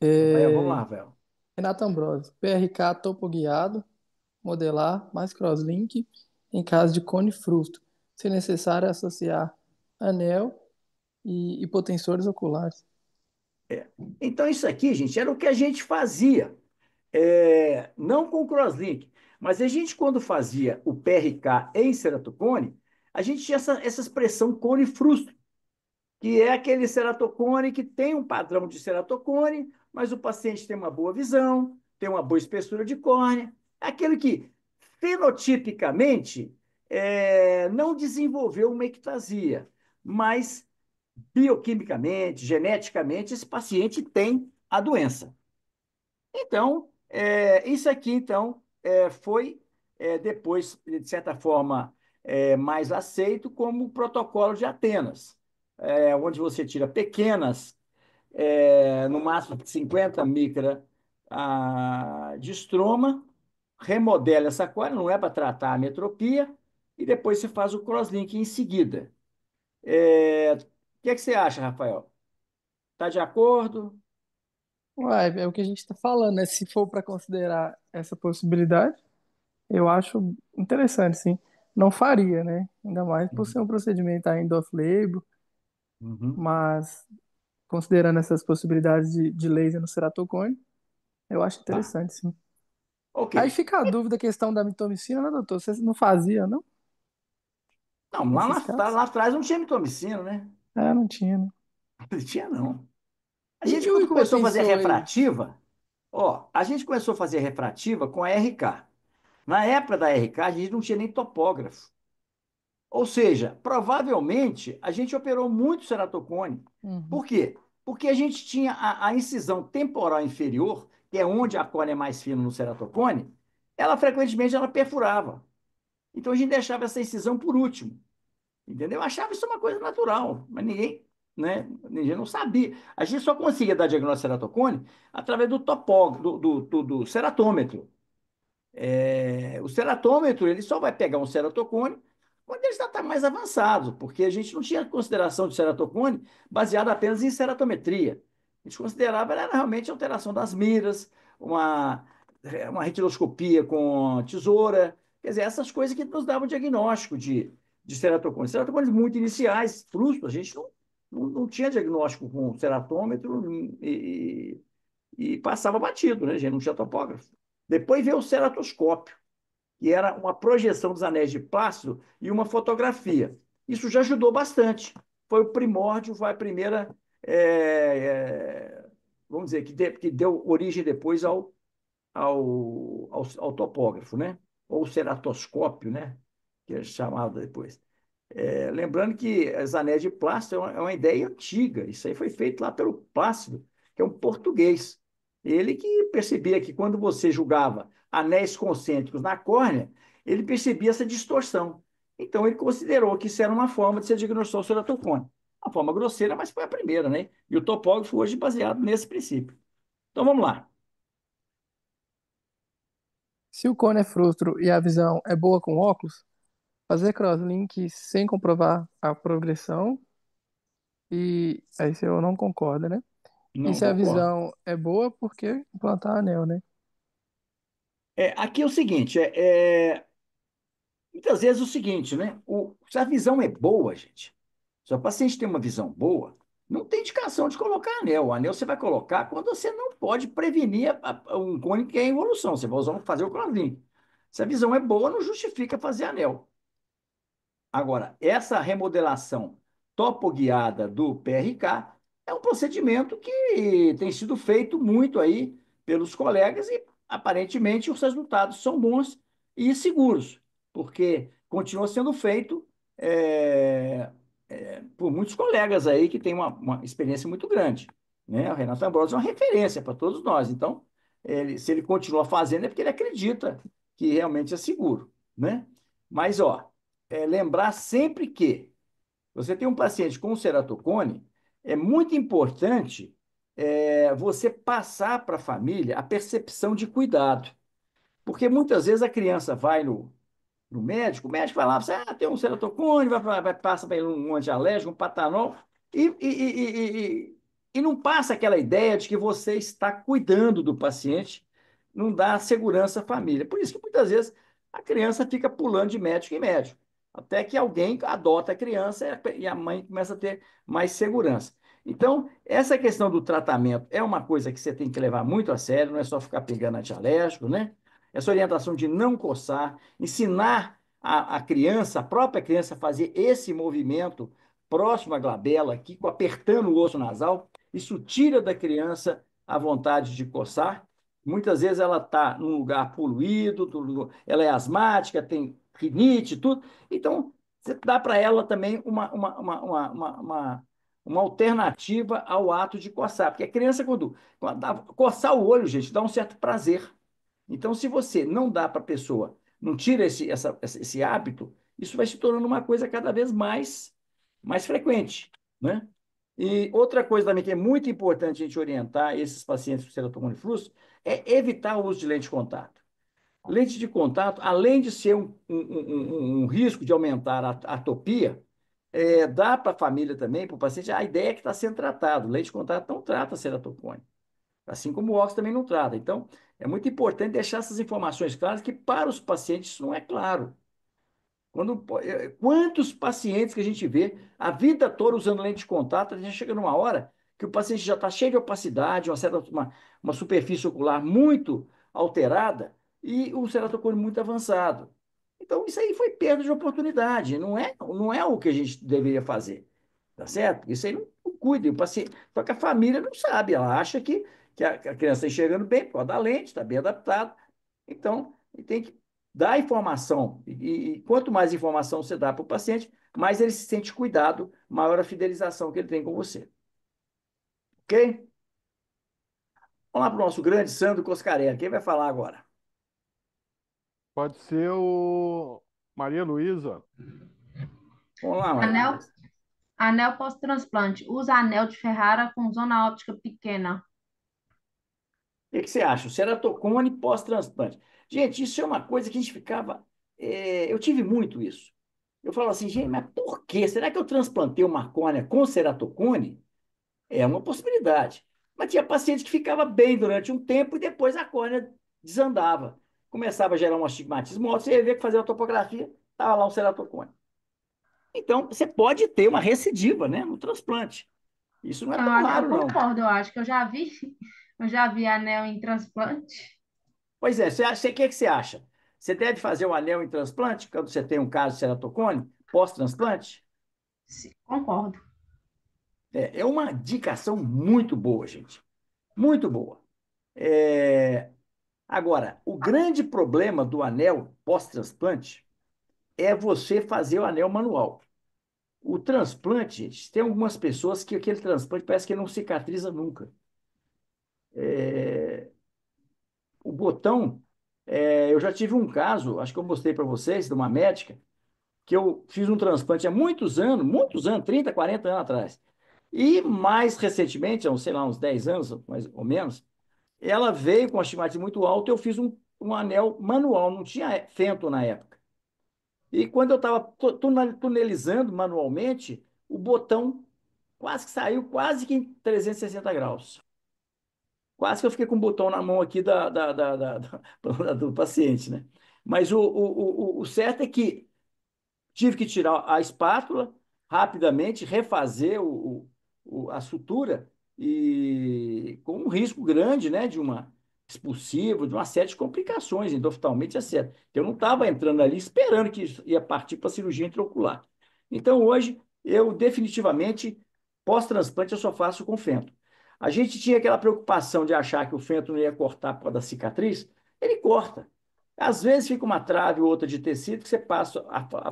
Rafael, vamos lá, É, Rafael. Renato Ambrosio. PRK topo guiado, modelar, mais crosslink, em caso de cone frusto. Se necessário, associar anel e hipotensores oculares. Então, isso aqui, gente, era o que a gente fazia. Não com crosslink, mas a gente, quando fazia o PRK em ceratocone, a gente tinha essa expressão cone frusto, que é aquele ceratocone que tem um padrão de ceratocone, mas o paciente tem uma boa visão, tem uma boa espessura de córnea, é aquele que fenotipicamente não desenvolveu uma ectasia, mas bioquimicamente, geneticamente, esse paciente tem a doença. Então, isso aqui, então, foi depois, de certa forma, mais aceito como o protocolo de Atenas, onde você tira pequenas, no máximo 50 micra de estroma, remodela essa córnea, não é para tratar a ametropia, e depois você faz o crosslink em seguida. O que é que você acha, Rafael? Está de acordo? Ué, é o que a gente está falando, né? Se for para considerar essa possibilidade, eu acho interessante, sim. Não faria, né? Ainda mais por ser um procedimento ainda off-label, Uhum. mas considerando essas possibilidades de laser no ceratocone, eu acho Tá. interessante, sim. Ok. Aí fica a dúvida, a questão da mitomicina, né, doutor? Você não fazia, não? Não, Nesses casos? lá atrás não tinha mitomicina, né? É, não tinha, né? Não tinha, não. A E, gente, e o quando começou a fazer hipotensor aí? refrativa, ó, a gente começou a fazer refrativa com a RK. Na época da RK, a gente não tinha nem topógrafo. Ou seja, provavelmente a gente operou muito ceratocone. Uhum. Por quê? Porque a gente tinha a incisão temporal inferior, que é onde a córnea é mais fina no ceratocone, ela frequentemente ela perfurava. Então a gente deixava essa incisão por último, entendeu? Eu achava isso uma coisa natural, mas ninguém, né? Ninguém não sabia. A gente só conseguia dar diagnóstico de ceratocone através do topógrafo, do ceratômetro. O ceratômetro, ele só vai pegar um ceratocone quando ele já está mais avançado, porque a gente não tinha consideração de ceratocone baseada apenas em ceratometria. A gente considerava era realmente alteração das miras, uma, uma retiloscopia com tesoura, quer dizer, essas coisas que nos davam diagnóstico de ceratocone. Ceratocones muito iniciais, frustros, a gente não tinha diagnóstico com ceratômetro e passava batido, né? A gente não tinha topógrafo. Depois veio o ceratoscópio, que era uma projeção dos anéis de plástico e uma fotografia. Isso já ajudou bastante. Foi o primórdio, foi a primeira, vamos dizer, que deu origem depois ao topógrafo, né? Ou ceratoscópio, né? Que é chamado depois. Lembrando que os anéis de Plácido é uma ideia antiga. Isso aí foi feito lá pelo Plácido, que é um português. Ele que percebia que quando você julgava anéis concêntricos na córnea, ele percebia essa distorção. Então ele considerou que isso era uma forma de se diagnosticar o ceratocone. Uma forma grosseira, mas foi a primeira, né? E o topógrafo hoje é baseado nesse princípio. Então vamos lá. Se o cone é frustro e a visão é boa com óculos, fazer crosslink sem comprovar a progressão, e aí se eu não concordo, né? E Não se a concordo. visão é boa, por que implantar anel, né? Aqui é o seguinte, muitas vezes é o seguinte, né? Se a visão é boa, gente, se o paciente tem uma visão boa, não tem indicação de colocar anel. O anel você vai colocar quando você não pode prevenir um cone que é em evolução. Você vai fazer o crosslinking. Se a visão é boa, não justifica fazer anel. Agora, essa remodelação topoguiada do PRK é um procedimento que tem sido feito muito aí pelos colegas e aparentemente os resultados são bons e seguros, porque continua sendo feito é, por muitos colegas aí que têm uma experiência muito grande, né? O Renato Ambrosio é uma referência para todos nós, então se ele continua fazendo é porque ele acredita que realmente é seguro, né? Mas, ó, lembrar sempre que você tem um paciente com ceratocone, é muito importante você passar para a família a percepção de cuidado. Porque muitas vezes a criança vai no médico, o médico vai lá, você tem um ceratocone, passa para ele um antialérgico, um Patanol, e não passa aquela ideia de que você está cuidando do paciente, não dá segurança à família. Por isso que muitas vezes a criança fica pulando de médico em médico, até que alguém adota a criança e a mãe começa a ter mais segurança. Então, essa questão do tratamento é uma coisa que você tem que levar muito a sério, não é só ficar pegando antialérgico, né? Essa orientação de não coçar, ensinar a criança, a própria criança, a fazer esse movimento próximo à glabela, aqui, apertando o osso nasal, isso tira da criança a vontade de coçar. Muitas vezes ela está num lugar poluído, ela é asmática, tem rinite, tudo. Então, você dá para ela também uma alternativa ao ato de coçar. Porque a criança, quando coçar o olho, gente, dá um certo prazer. Então, se você não dá para a pessoa, não tira esse hábito, isso vai se tornando uma coisa cada vez mais frequente, né? E outra coisa também que é muito importante a gente orientar esses pacientes com ceratocone fluxo é evitar o uso de lente de contato. Lente de contato, além de ser um risco de aumentar a atopia, dá para a família também, para o paciente, a ideia é que está sendo tratado. Lente de contato não trata ceratocone. Assim como o óxido também não trata. Então, é muito importante deixar essas informações claras, que para os pacientes isso não é claro. Quantos pacientes que a gente vê a vida toda usando lente de contato, a gente chega numa hora que o paciente já está cheio de opacidade, uma superfície ocular muito alterada, e o ceratocone muito avançado. Então, isso aí foi perda de oportunidade, não é o que a gente deveria fazer, tá certo? Isso aí não cuida, o paciente, só que a família não sabe, ela acha que a criança está enxergando bem por causa da lente, está bem adaptado. Então, tem que dar informação, e quanto mais informação você dá para o paciente, mais ele se sente cuidado, maior a fidelização que ele tem com você. Ok? Vamos lá para o nosso grande Sandro Coscarelli. Quem vai falar agora? Pode ser o Maria Luísa. Vamos lá, Maria Anel, Luísa. anel pós-transplante. Usa anel de Ferrara com zona óptica pequena. O que você acha? O ceratocone pós-transplante. Gente, isso é uma coisa que a gente ficava. Eu tive muito isso. Eu falo assim, gente, mas por quê? Será que eu transplantei uma córnea com ceratocone? É uma possibilidade. Mas tinha paciente que ficava bem durante um tempo e depois a córnea desandava. Começava a gerar um astigmatismo, você ia ver que fazia a topografia, estava lá o ceratocone. Então, você pode ter uma recidiva, né, no transplante. Isso não é tão Eu raro, não. concordo, eu acho que eu já vi, eu já vi anel em transplante. Pois é, o que você acha? Você deve fazer o anel em transplante quando você tem um caso de ceratocone, pós-transplante? Concordo. É uma indicação muito boa, gente. Muito boa. É, Agora, o grande problema do anel pós-transplante é você fazer o anel manual. O transplante, gente, tem algumas pessoas que aquele transplante parece que não cicatriza nunca. O botão, eu já tive um caso, acho que eu mostrei para vocês, de uma médica, que eu fiz um transplante há muitos anos, 30, 40 anos atrás. E mais recentemente, há sei lá, uns 10 anos, mais ou menos, ela veio com a astigmatismo muito alta e eu fiz um anel manual, não tinha fento na época. E quando eu estava tunelizando manualmente, o botão quase que saiu, quase que em 360 graus. Quase que eu fiquei com o botão na mão aqui do paciente, né? Mas o certo é que tive que tirar a espátula rapidamente, refazer a sutura e com um risco grande, né, de uma expulsiva, de uma série de complicações, endoftalmite, etc. Eu não estava entrando ali esperando que isso ia partir para a cirurgia intraocular. Então, hoje, eu definitivamente, pós-transplante, eu só faço com fento. A gente tinha aquela preocupação de achar que o fento não ia cortar por causa da cicatriz, ele corta. Às vezes fica uma trave ou outra de tecido que você passa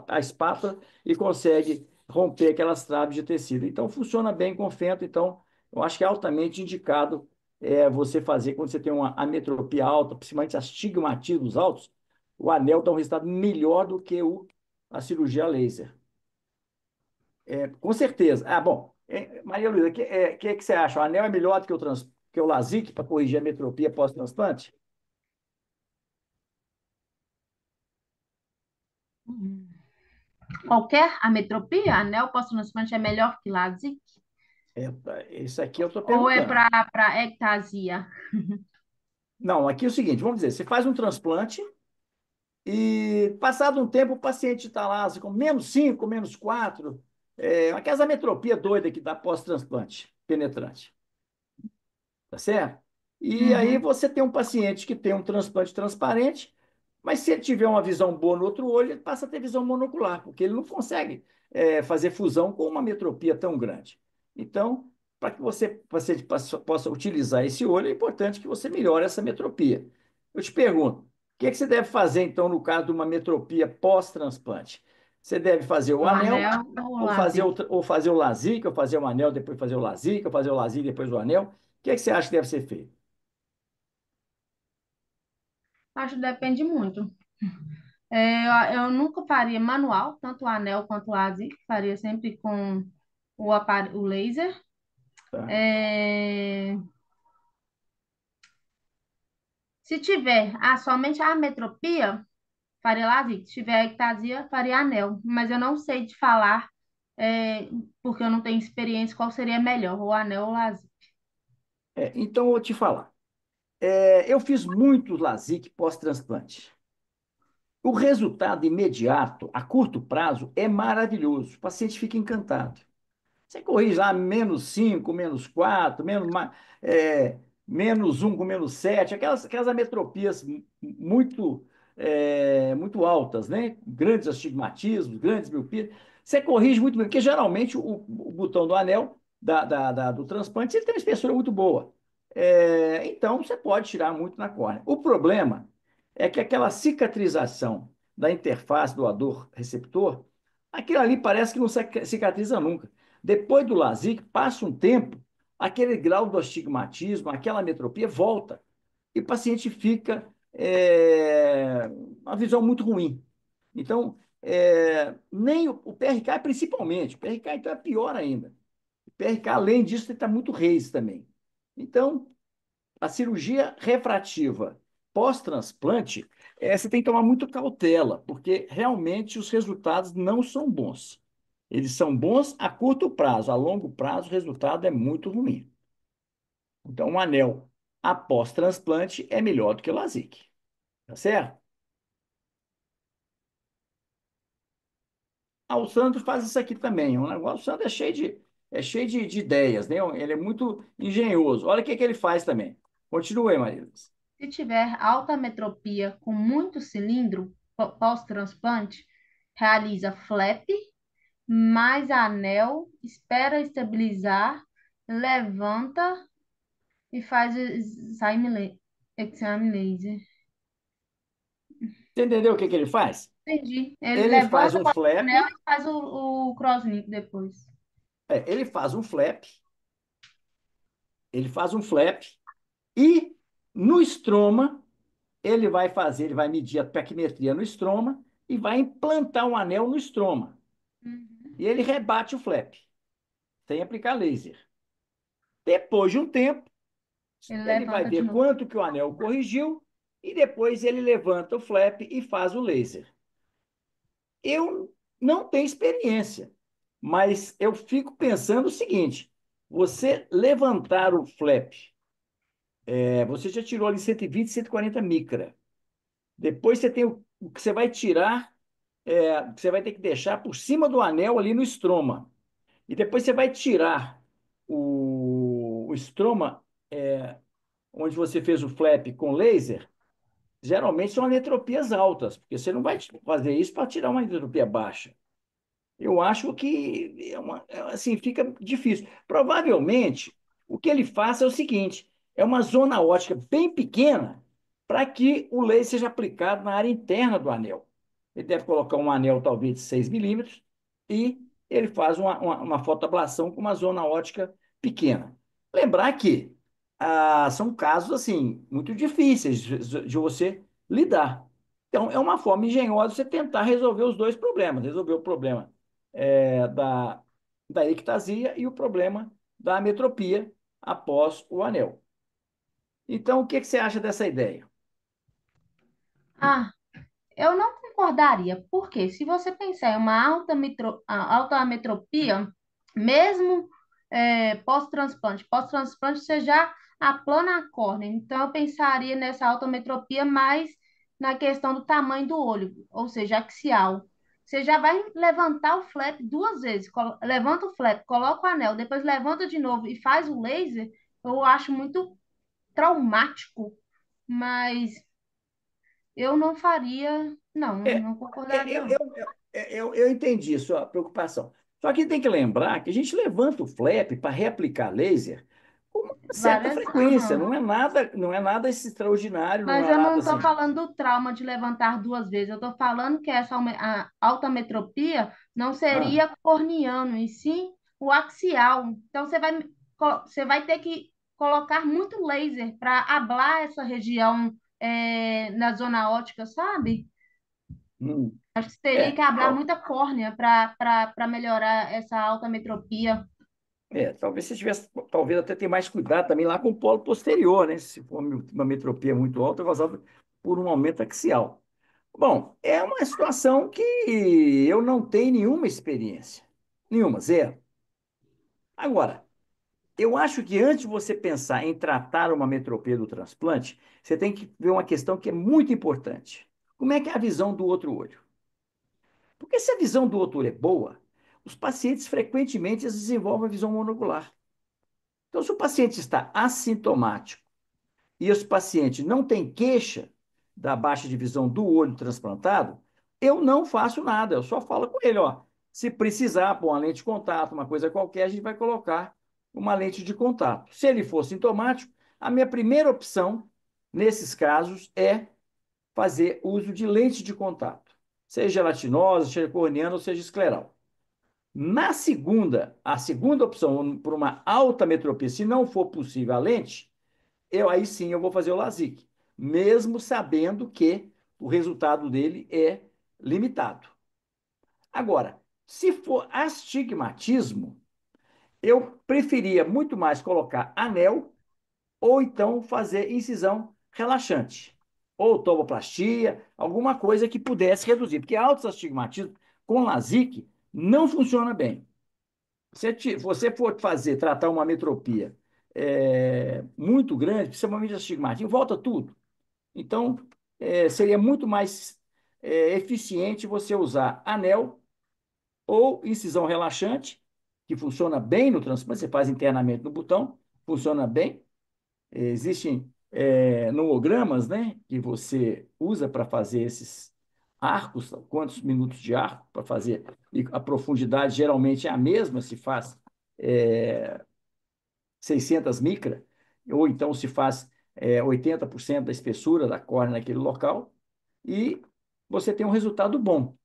a espátula e consegue romper aquelas traves de tecido. Então, funciona bem com fento. Então, eu acho que é altamente indicado você fazer quando você tem uma ametropia alta, principalmente astigmatismos altos, o anel dá um resultado melhor do que a cirurgia laser. Com certeza. Ah, bom. Maria Luísa, o que você acha? O anel é melhor do que que o LASIK para corrigir a ametropia pós-transplante? Qualquer ametropia, anel pós-transplante é melhor que LASIK? Isso aqui eu estou Ou é perguntando. para ectasia? Não, aqui é o seguinte, vamos dizer, você faz um transplante e passado um tempo o paciente está lá assim, com -5, -4, aquelas ametropia doida que dá pós-transplante penetrante, tá certo? E aí Uhum. você tem um paciente que tem um transplante transparente, mas se ele tiver uma visão boa no outro olho, ele passa a ter visão monocular, porque ele não consegue fazer fusão com uma metropia tão grande. Então, para que você, paciente possa utilizar esse olho, é importante que você melhore essa metropia. Eu te pergunto, o que é que você deve fazer, então, no caso de uma metropia pós-transplante? Você deve fazer o O anel, anel ou o ou fazer LASIK? ou fazer o LASIK, ou fazer o anel, depois fazer o LASIK, ou fazer o LASIK, depois o anel. O que é que você acha que deve ser feito? Acho que depende muito. Eu nunca faria manual, tanto o anel quanto o LASIK, faria sempre com o laser. Tá? É, Se tiver somente a ametropia, faria LASIK. Se tiver ectasia, faria anel. Mas eu não sei de falar, porque eu não tenho experiência, qual seria melhor, o anel ou o LASIK. Então, eu vou te falar. Eu fiz muito LASIK pós-transplante. O resultado imediato, a curto prazo, é maravilhoso. O paciente fica encantado. Você corrige lá -5, -4, -1 com -7, aquelas ametropias muito, muito altas, né? Grandes astigmatismos, grandes miopias. Você corrige muito bem, porque geralmente o botão do anel do transplante ele tem uma espessura muito boa. Então, você pode tirar muito na córnea. O problema é que aquela cicatrização da interface doador-receptor, aquilo ali parece que não cicatriza nunca. Depois do LASIK, passa um tempo, aquele grau do astigmatismo, aquela metropia volta. E o paciente fica uma visão muito ruim. Então, nem o PRK, principalmente, o PRK então é pior ainda. O PRK, além disso, está muito reis também. Então, a cirurgia refrativa pós-transplante, você tem que tomar muito cautela, porque realmente os resultados não são bons. Eles são bons a curto prazo, a longo prazo o resultado é muito ruim. Então, um anel após transplante é melhor do que o LASIK, tá certo? O Sandro faz isso aqui também. O Sandro é cheio de ideias, né? Ele é muito engenhoso. Olha o que ele faz também. Continue, Maria. Se tiver alta metropia com muito cilindro pós-transplante, realiza flap, mais anel, espera estabilizar, levanta e faz exame laser. Você entendeu o que ele faz? Entendi. Ele Ele faz levanta um com o flap, anel e faz o crosslink depois. ele faz um flap, ele faz um flap e no estroma ele vai medir a taquimetria no estroma e vai implantar um anel no estroma. Uhum. E ele rebate o flap, sem aplicar laser. Depois de um tempo, Ele ele vai levanta de ver novo. quanto que o anel corrigiu e depois ele levanta o flap e faz o laser. Eu não tenho experiência, mas eu fico pensando o seguinte: você levantar o flap, você já tirou ali 120, 140 micra. Depois você tem o que você vai tirar, que você vai ter que deixar por cima do anel ali no estroma. E depois você vai tirar o estroma, onde você fez o flap com laser. Geralmente são anetropias altas, porque você não vai fazer isso para tirar uma anetropia baixa. Eu acho que assim, fica difícil. Provavelmente, o que ele faz é o seguinte: é uma zona ótica bem pequena para que o laser seja aplicado na área interna do anel. Ele deve colocar um anel talvez de 6 milímetros e ele faz uma fotoablação com uma zona ótica pequena. Lembrar que são casos assim muito difíceis de você lidar. Então, é uma forma engenhosa de você tentar resolver os dois problemas. Resolver o problema da ectasia e o problema da ametropia após o anel. Então, o que você acha dessa ideia? Ah, eu não concordaria, porque se você pensar em uma alta ametropia, mesmo pós-transplante você já aplana a córnea. Então, eu pensaria nessa alta ametropia mais na questão do tamanho do olho, ou seja, axial. Você já vai levantar o flap duas vezes, levanta o flap, coloca o anel, depois levanta de novo e faz o laser, eu acho muito traumático, mas eu não faria, não, É, não concordaria, eu, não. eu, eu entendi a sua preocupação. Só que tem que lembrar que a gente levanta o flap para reaplicar laser com uma certa Várias, frequência. aham. Não é nada extraordinário, não Mas é eu nada não estou assim. falando do trauma de levantar duas vezes, eu estou falando que a altametropia não Ah, seria corneano, e sim o axial. Então, você vai ter que colocar muito laser para ablar essa região na zona óptica, sabe? hum, Acho que você teria que é, ablar tal- muita córnea para melhorar essa altametropia. talvez você tivesse, talvez até ter mais cuidado também lá com o polo posterior, né? Se for uma metropia muito alta, causada por um aumento axial. Bom, é uma situação que eu não tenho nenhuma experiência. Nenhuma, zero. Agora, eu acho que antes de você pensar em tratar uma metropia do transplante, você tem que ver uma questão que é muito importante. Como é que é a visão do outro olho? Porque se a visão do outro olho é boa, os pacientes frequentemente desenvolvem a visão monocular. Então, se o paciente está assintomático e esse paciente não tem queixa da baixa de visão do olho transplantado, eu não faço nada, eu só falo com ele, ó, se precisar pôr uma lente de contato, uma coisa qualquer, a gente vai colocar uma lente de contato. Se ele for sintomático, a minha primeira opção, nesses casos, é fazer uso de lente de contato, seja gelatinosa, seja corneana ou seja escleral. A segunda opção, por uma alta metropia, se não for possível a lente, aí sim eu vou fazer o LASIK, mesmo sabendo que o resultado dele é limitado. Agora, se for astigmatismo, eu preferia muito mais colocar anel ou então fazer incisão relaxante, ou tomoplastia, alguma coisa que pudesse reduzir, porque altos astigmatismo com LASIK não funciona bem. Se você for tratar uma metropia muito grande, principalmente astigmatismo, volta tudo. Então, seria muito mais eficiente você usar anel ou incisão relaxante, que funciona bem no transplante, você faz internamente no botão, funciona bem. Existem nomogramas, né, que você usa para fazer esses arcos, quantos minutos de arco para fazer, e a profundidade geralmente é a mesma, se faz 600 micra, ou então se faz 80% da espessura da córnea naquele local, e você tem um resultado bom,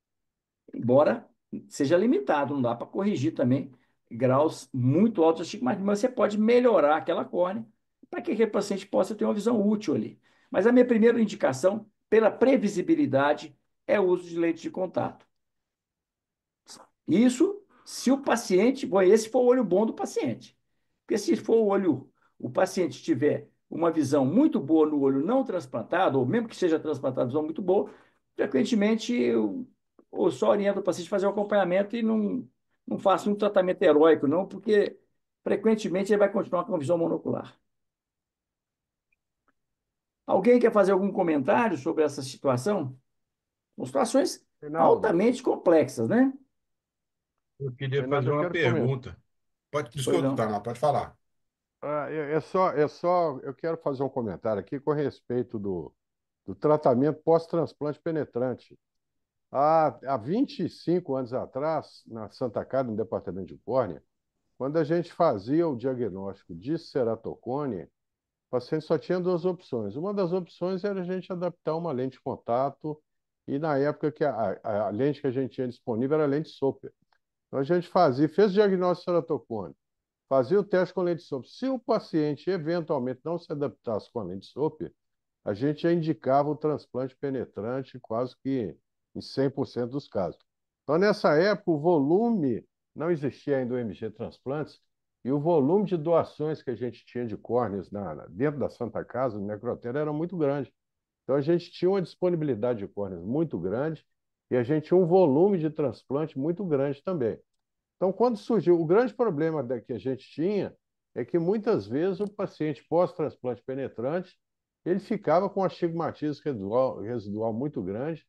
embora seja limitado, não dá para corrigir também graus muito altos de astigmatismo, mas você pode melhorar aquela córnea para que aquele paciente possa ter uma visão útil ali. Mas a minha primeira indicação, pela previsibilidade, é o uso de lente de contato. Isso se o paciente, bom, esse for o olho bom do paciente. Porque se for o paciente tiver uma visão muito boa no olho não transplantado, ou mesmo que seja transplantado, visão muito boa, frequentemente eu só oriento o paciente a fazer o acompanhamento e não faço um tratamento heróico, não, porque frequentemente ele vai continuar com a visão monocular. Alguém quer fazer algum comentário sobre essa situação? São situações Reinaldo, altamente complexas, né? Eu queria Reinaldo, fazer eu uma quero comentar. pergunta. Pode, Pois desculpa, não. não, pode falar. Eu quero fazer um comentário aqui com respeito do tratamento pós-transplante penetrante. Há 25 anos atrás, na Santa Casa, no departamento de córnea, quando a gente fazia o diagnóstico de ceratocone, o paciente só tinha duas opções. Uma das opções era a gente adaptar uma lente de contato, e na época que a lente que a gente tinha disponível era a lente Soper. Então a gente fez o diagnóstico de ceratocone, fazia o teste com lente Soper. Se o paciente eventualmente não se adaptasse com a lente Soper, a gente já indicava o transplante penetrante quase que em 100% dos casos. Então, nessa época, o volume, não existia ainda o MG Transplantes, e o volume de doações que a gente tinha de córneas dentro da Santa Casa, no necrotério, era muito grande. Então, a gente tinha uma disponibilidade de córneas muito grande e a gente tinha um volume de transplante muito grande também. Então, quando surgiu, o grande problema que a gente tinha é que muitas vezes o paciente pós-transplante penetrante ele ficava com astigmatismo residual muito grande,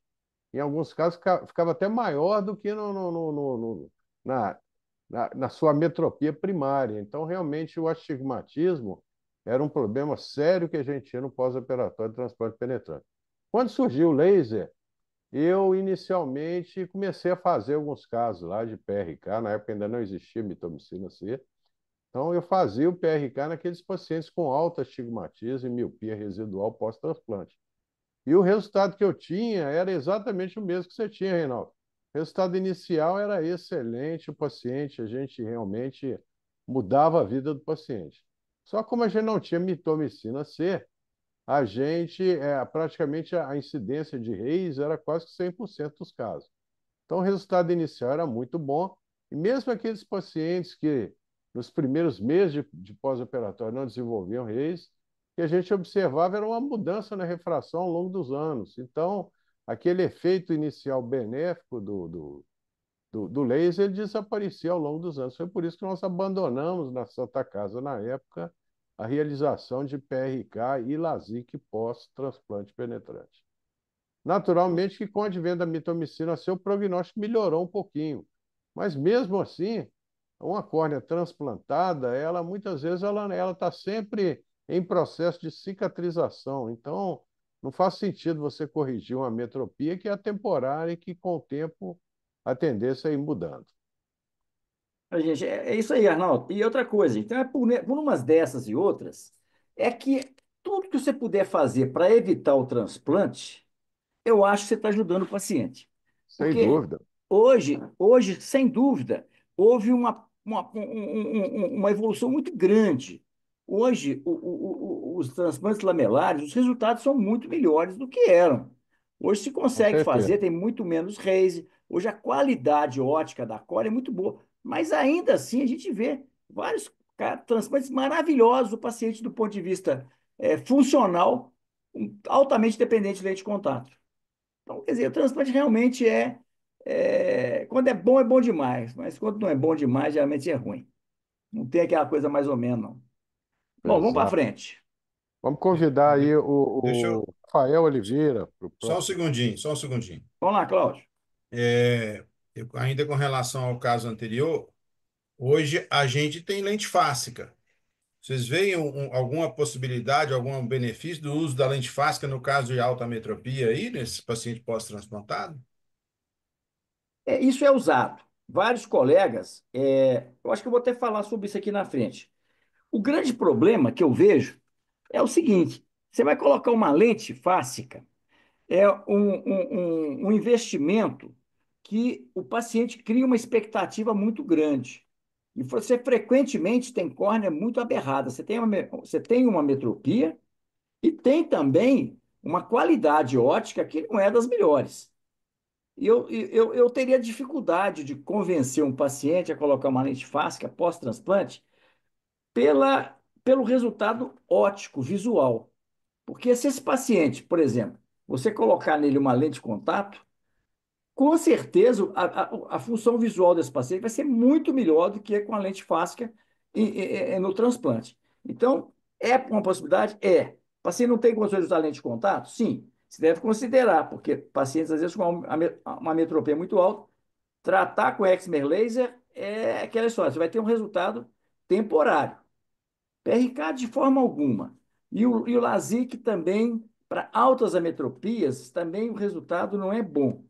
em alguns casos ficava até maior do que na, na sua metropia primária. Então, realmente, o astigmatismo era um problema sério que a gente tinha no pós-operatório de transplante penetrante. Quando surgiu o laser, eu inicialmente comecei a fazer alguns casos lá de PRK, na época ainda não existia mitomicina C. Então eu fazia o PRK naqueles pacientes com alto astigmatismo e miopia residual pós-transplante. E o resultado que eu tinha era exatamente o mesmo que você tinha, Reinaldo. O resultado inicial era excelente, o paciente, a gente realmente mudava a vida do paciente. Só como a gente não tinha mitomicina C, a gente, praticamente a incidência de Reis era quase que 100% dos casos. Então, o resultado inicial era muito bom, e mesmo aqueles pacientes que nos primeiros meses de pós-operatório não desenvolviam Reis, que a gente observava era uma mudança na refração ao longo dos anos. Então, aquele efeito inicial benéfico do laser ele desaparecia ao longo dos anos. Foi por isso que nós abandonamos na Santa Casa, na época, a realização de PRK e LASIK pós-transplante penetrante. Naturalmente que com o advento da mitomicina, seu prognóstico melhorou um pouquinho, mas mesmo assim, uma córnea transplantada, ela muitas vezes ela está sempre em processo de cicatrização. Então, não faz sentido você corrigir uma metropia que é temporária e que, com o tempo, a tendência é ir mudando. Gente, é isso aí, Arnaldo. E outra coisa, então por umas dessas e outras, é que tudo que você puder fazer para evitar o transplante, eu acho que você está ajudando o paciente. Sem Porque dúvida. hoje, sem dúvida, houve uma evolução muito grande. Hoje, os transplantes lamelares, os resultados são muito melhores do que eram. Hoje se Com consegue fazer, certeza. tem muito menos raise. Hoje a qualidade ótica da córnea é muito boa. Mas ainda assim a gente vê vários transplantes maravilhosos do paciente do ponto de vista funcional, altamente dependente de lente de contato. Então, quer dizer, o transplante realmente quando é bom demais, mas quando não é bom demais, geralmente é ruim. Não tem aquela coisa mais ou menos, não. Bom, vamos para Exato. frente. Vamos convidar aí Deixa o eu. Rafael Oliveira para o Só um próximo. segundinho, só um segundinho. Vamos lá, Cláudio. É, ainda com relação ao caso anterior, hoje a gente tem lente fáscica. Vocês veem alguma possibilidade, algum benefício do uso da lente fáscica no caso de alta metropia aí, nesse paciente pós-transplantado? Isso é usado. Vários colegas, eu acho que eu vou até falar sobre isso aqui na frente. O grande problema que eu vejo é o seguinte: você vai colocar uma lente fáscica, é um investimento que o paciente cria uma expectativa muito grande. E você frequentemente tem córnea muito aberrada. Você tem uma metropia e tem também uma qualidade ótica que não é das melhores. E eu teria dificuldade de convencer um paciente a colocar uma lente fáscica pós-transplante pelo resultado óptico, visual. Porque se esse paciente, por exemplo, você colocar nele uma lente de contato, com certeza a função visual desse paciente vai ser muito melhor do que com a lente fáscica no transplante. Então, é uma possibilidade? É. O paciente não tem condições de usar lente de contato? Sim. Se deve considerar, porque pacientes, às vezes, com uma metropia muito alta, tratar com excimer laser é aquela história, você vai ter um resultado temporário. PRK de forma alguma. E o LASIK também, para altas ametropias, também o resultado não é bom.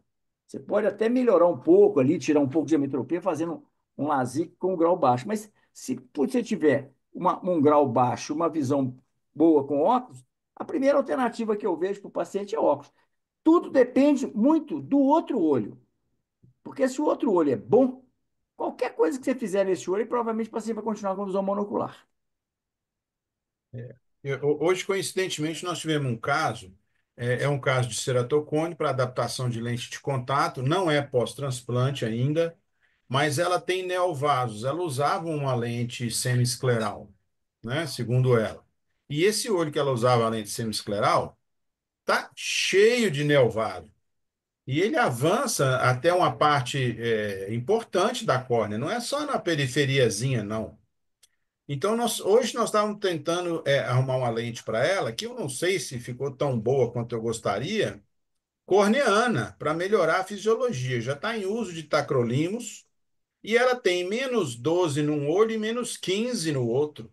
Você pode até melhorar um pouco ali, tirar um pouco de ametropia, fazendo um LASIK com um grau baixo. Mas se você tiver um grau baixo, uma visão boa com óculos, a primeira alternativa que eu vejo para o paciente é óculos. Tudo depende muito do outro olho. Porque se o outro olho é bom, qualquer coisa que você fizer nesse olho, provavelmente o paciente vai continuar com visão monocular. Hoje, coincidentemente, nós tivemos um caso, é um caso de ceratocone para adaptação de lente de contato, não é pós-transplante ainda, mas ela tem neovasos, ela usava uma lente semi-escleral, né, segundo ela. E esse olho que ela usava, a lente semi-escleral, tá cheio de neovado. E ele avança até uma parte importante da córnea, não é só na periferiazinha, não. Então, hoje nós estávamos tentando arrumar uma lente para ela, que eu não sei se ficou tão boa quanto eu gostaria, corneana, para melhorar a fisiologia. Já está em uso de tacrolimus e ela tem -12 num olho e -15 no outro.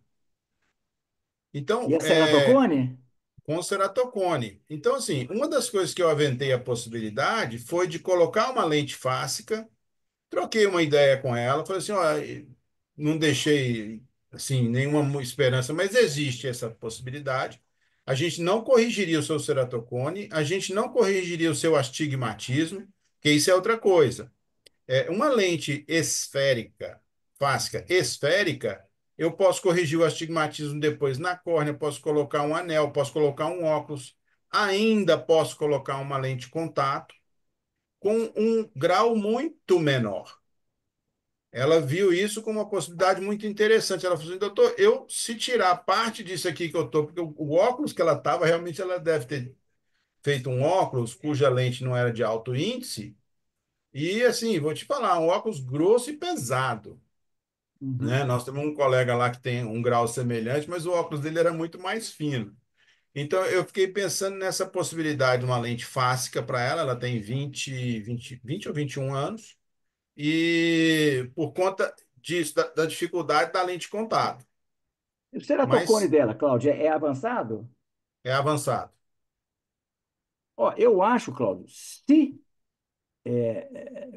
E Então, a ceratocone? com ceratocone. Então, assim, uma das coisas que eu aventei a possibilidade foi de colocar uma lente fáscica. Troquei uma ideia com ela, falei assim, ó, não deixei assim nenhuma esperança, mas existe essa possibilidade. A gente não corrigiria o seu ceratocone, a gente não corrigiria o seu astigmatismo, que isso é outra coisa. Uma lente esférica, fáscica esférica, eu posso corrigir o astigmatismo depois na córnea, posso colocar um anel, posso colocar um óculos, ainda posso colocar uma lente de contato com um grau muito menor. Ela viu isso como uma possibilidade muito interessante. Ela falou assim, doutor, se tirar parte disso aqui que eu estou, porque o óculos que ela estava, realmente ela deve ter feito um óculos cuja lente não era de alto índice, e assim, vou te falar, um óculos grosso e pesado, né? Uhum. Nós temos um colega lá que tem um grau semelhante, mas o óculos dele era muito mais fino. Então, eu fiquei pensando nessa possibilidade de uma lente fáscica para ela, ela tem 20 ou 21 anos, e por conta disso, da dificuldade da lente de contato. O ceratocone mas dela, Cláudia, é avançado? é avançado. Ó, eu acho, Cláudio, se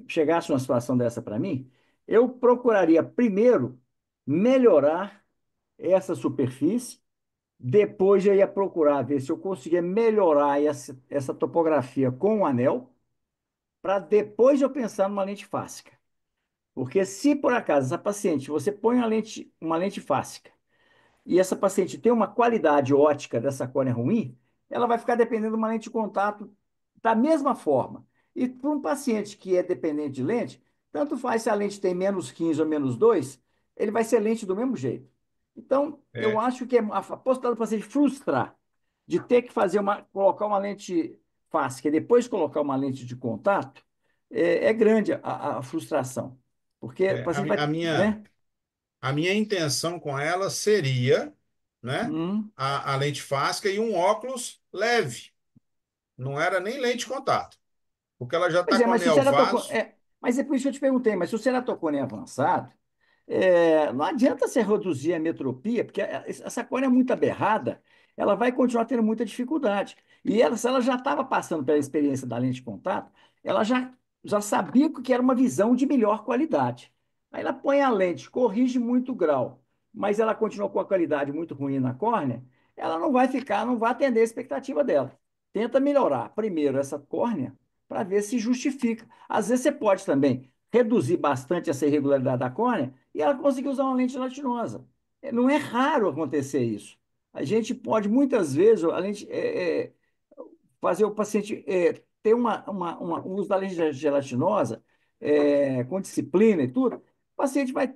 chegasse uma situação dessa para mim, eu procuraria primeiro melhorar essa superfície, depois eu ia procurar ver se eu conseguia melhorar essa topografia com o anel, para depois eu pensar numa lente fáscica. Porque se por acaso essa paciente, você põe uma lente fáscica, e essa paciente tem uma qualidade ótica dessa córnea ruim, ela vai ficar dependendo de uma lente de contato da mesma forma. E para um paciente que é dependente de lente, tanto faz se a lente tem -15 ou -2, ele vai ser lente do mesmo jeito. Então, eu É, acho que a possibilidade do paciente frustrar de ter que colocar uma lente fáscica e depois colocar uma lente de contato, é grande a frustração. Porque o é, a, paciente mi- vai, a minha, né? a minha intenção com ela seria, né, Hum. a lente fáscica e um óculos leve. Não era nem lente de contato, porque ela já Pois está é, com mas se o anel ceratocone, vaso. mas é por isso que eu te perguntei, mas se o ceratocone é avançado, não adianta você reduzir a metropia, porque essa córnea é muito aberrada, ela vai continuar tendo muita dificuldade. E ela, se ela já estava passando pela experiência da lente de contato, ela já sabia que era uma visão de melhor qualidade. Aí ela põe a lente, corrige muito o grau, mas ela continua com a qualidade muito ruim na córnea, ela não vai atender a expectativa dela. Tenta melhorar primeiro essa córnea para ver se justifica. Às vezes você pode também reduzir bastante essa irregularidade da córnea e ela conseguir usar uma lente gelatinosa. Não é raro acontecer isso. A gente pode, muitas vezes, fazer o paciente ter um uso da lente gelatinosa com disciplina e tudo, o paciente vai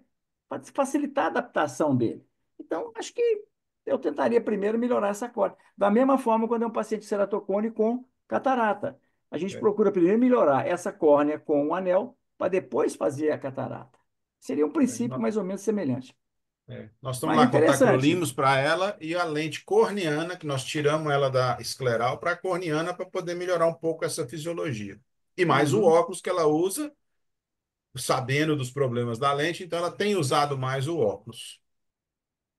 facilitar a adaptação dele. Então, acho que eu tentaria primeiro melhorar essa córnea. Da mesma forma, quando é um paciente ceratocone com catarata. A gente É, procura primeiro melhorar essa córnea com o anel, para depois fazer a catarata. Seria um é, princípio nó- mais ou menos semelhante. Nós estamos Mas lá com interessante. tacrolimus para ela e a lente corneana, que nós tiramos ela da escleral para a corneana para poder melhorar um pouco essa fisiologia. E mais o Uhum. óculos que ela usa, sabendo dos problemas da lente, então ela tem usado mais o óculos.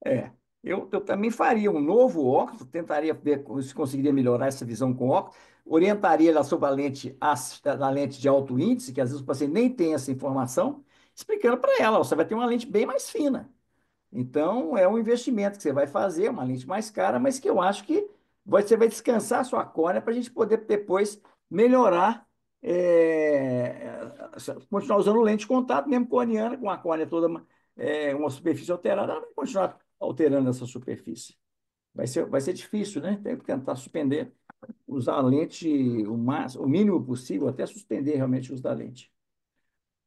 É, eu também faria um novo óculos, tentaria ver se conseguiria melhorar essa visão com óculos, orientaria ela sobre a lente de alto índice, que às vezes o paciente nem tem essa informação, explicando para ela, ó, você vai ter uma lente bem mais fina. Então, é um investimento que você vai fazer, uma lente mais cara, mas que eu acho que você vai descansar a sua córnea para a gente poder depois melhorar, continuar usando lente de contato, mesmo corneana, com a córnea toda, uma superfície alterada, ela vai continuar alterando essa superfície. Vai ser difícil, né? Tem que tentar suspender, usar a lente o mínimo possível, até suspender realmente o uso da lente.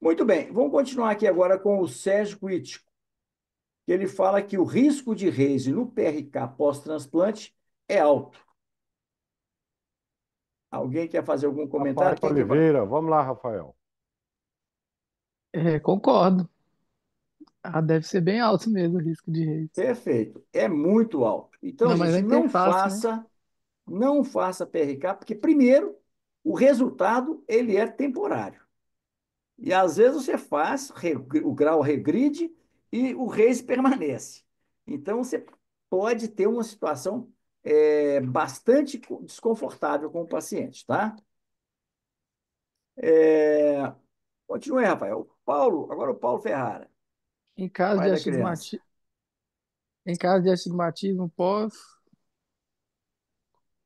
Muito bem, vamos continuar aqui agora com o Sérgio Crítico, que ele fala que o risco de Reise no PRK pós-transplante é alto. Alguém quer fazer algum Rafael comentário? Quem quer? Oliveira, vamos lá, Rafael. Concordo. Ah, deve ser bem alto mesmo o risco de reis. Perfeito. É muito alto. Então, Não, mas a gente, interface, né? não faça PRK, porque primeiro, o resultado ele é temporário. E às vezes você faz, o grau regride e o Reise permanece. Então, você pode ter uma situação bastante desconfortável com o paciente, tá? É, Continue, Rafael. Agora o Paulo Ferrara, Em caso pai de da criança. em caso de astigmatismo pós,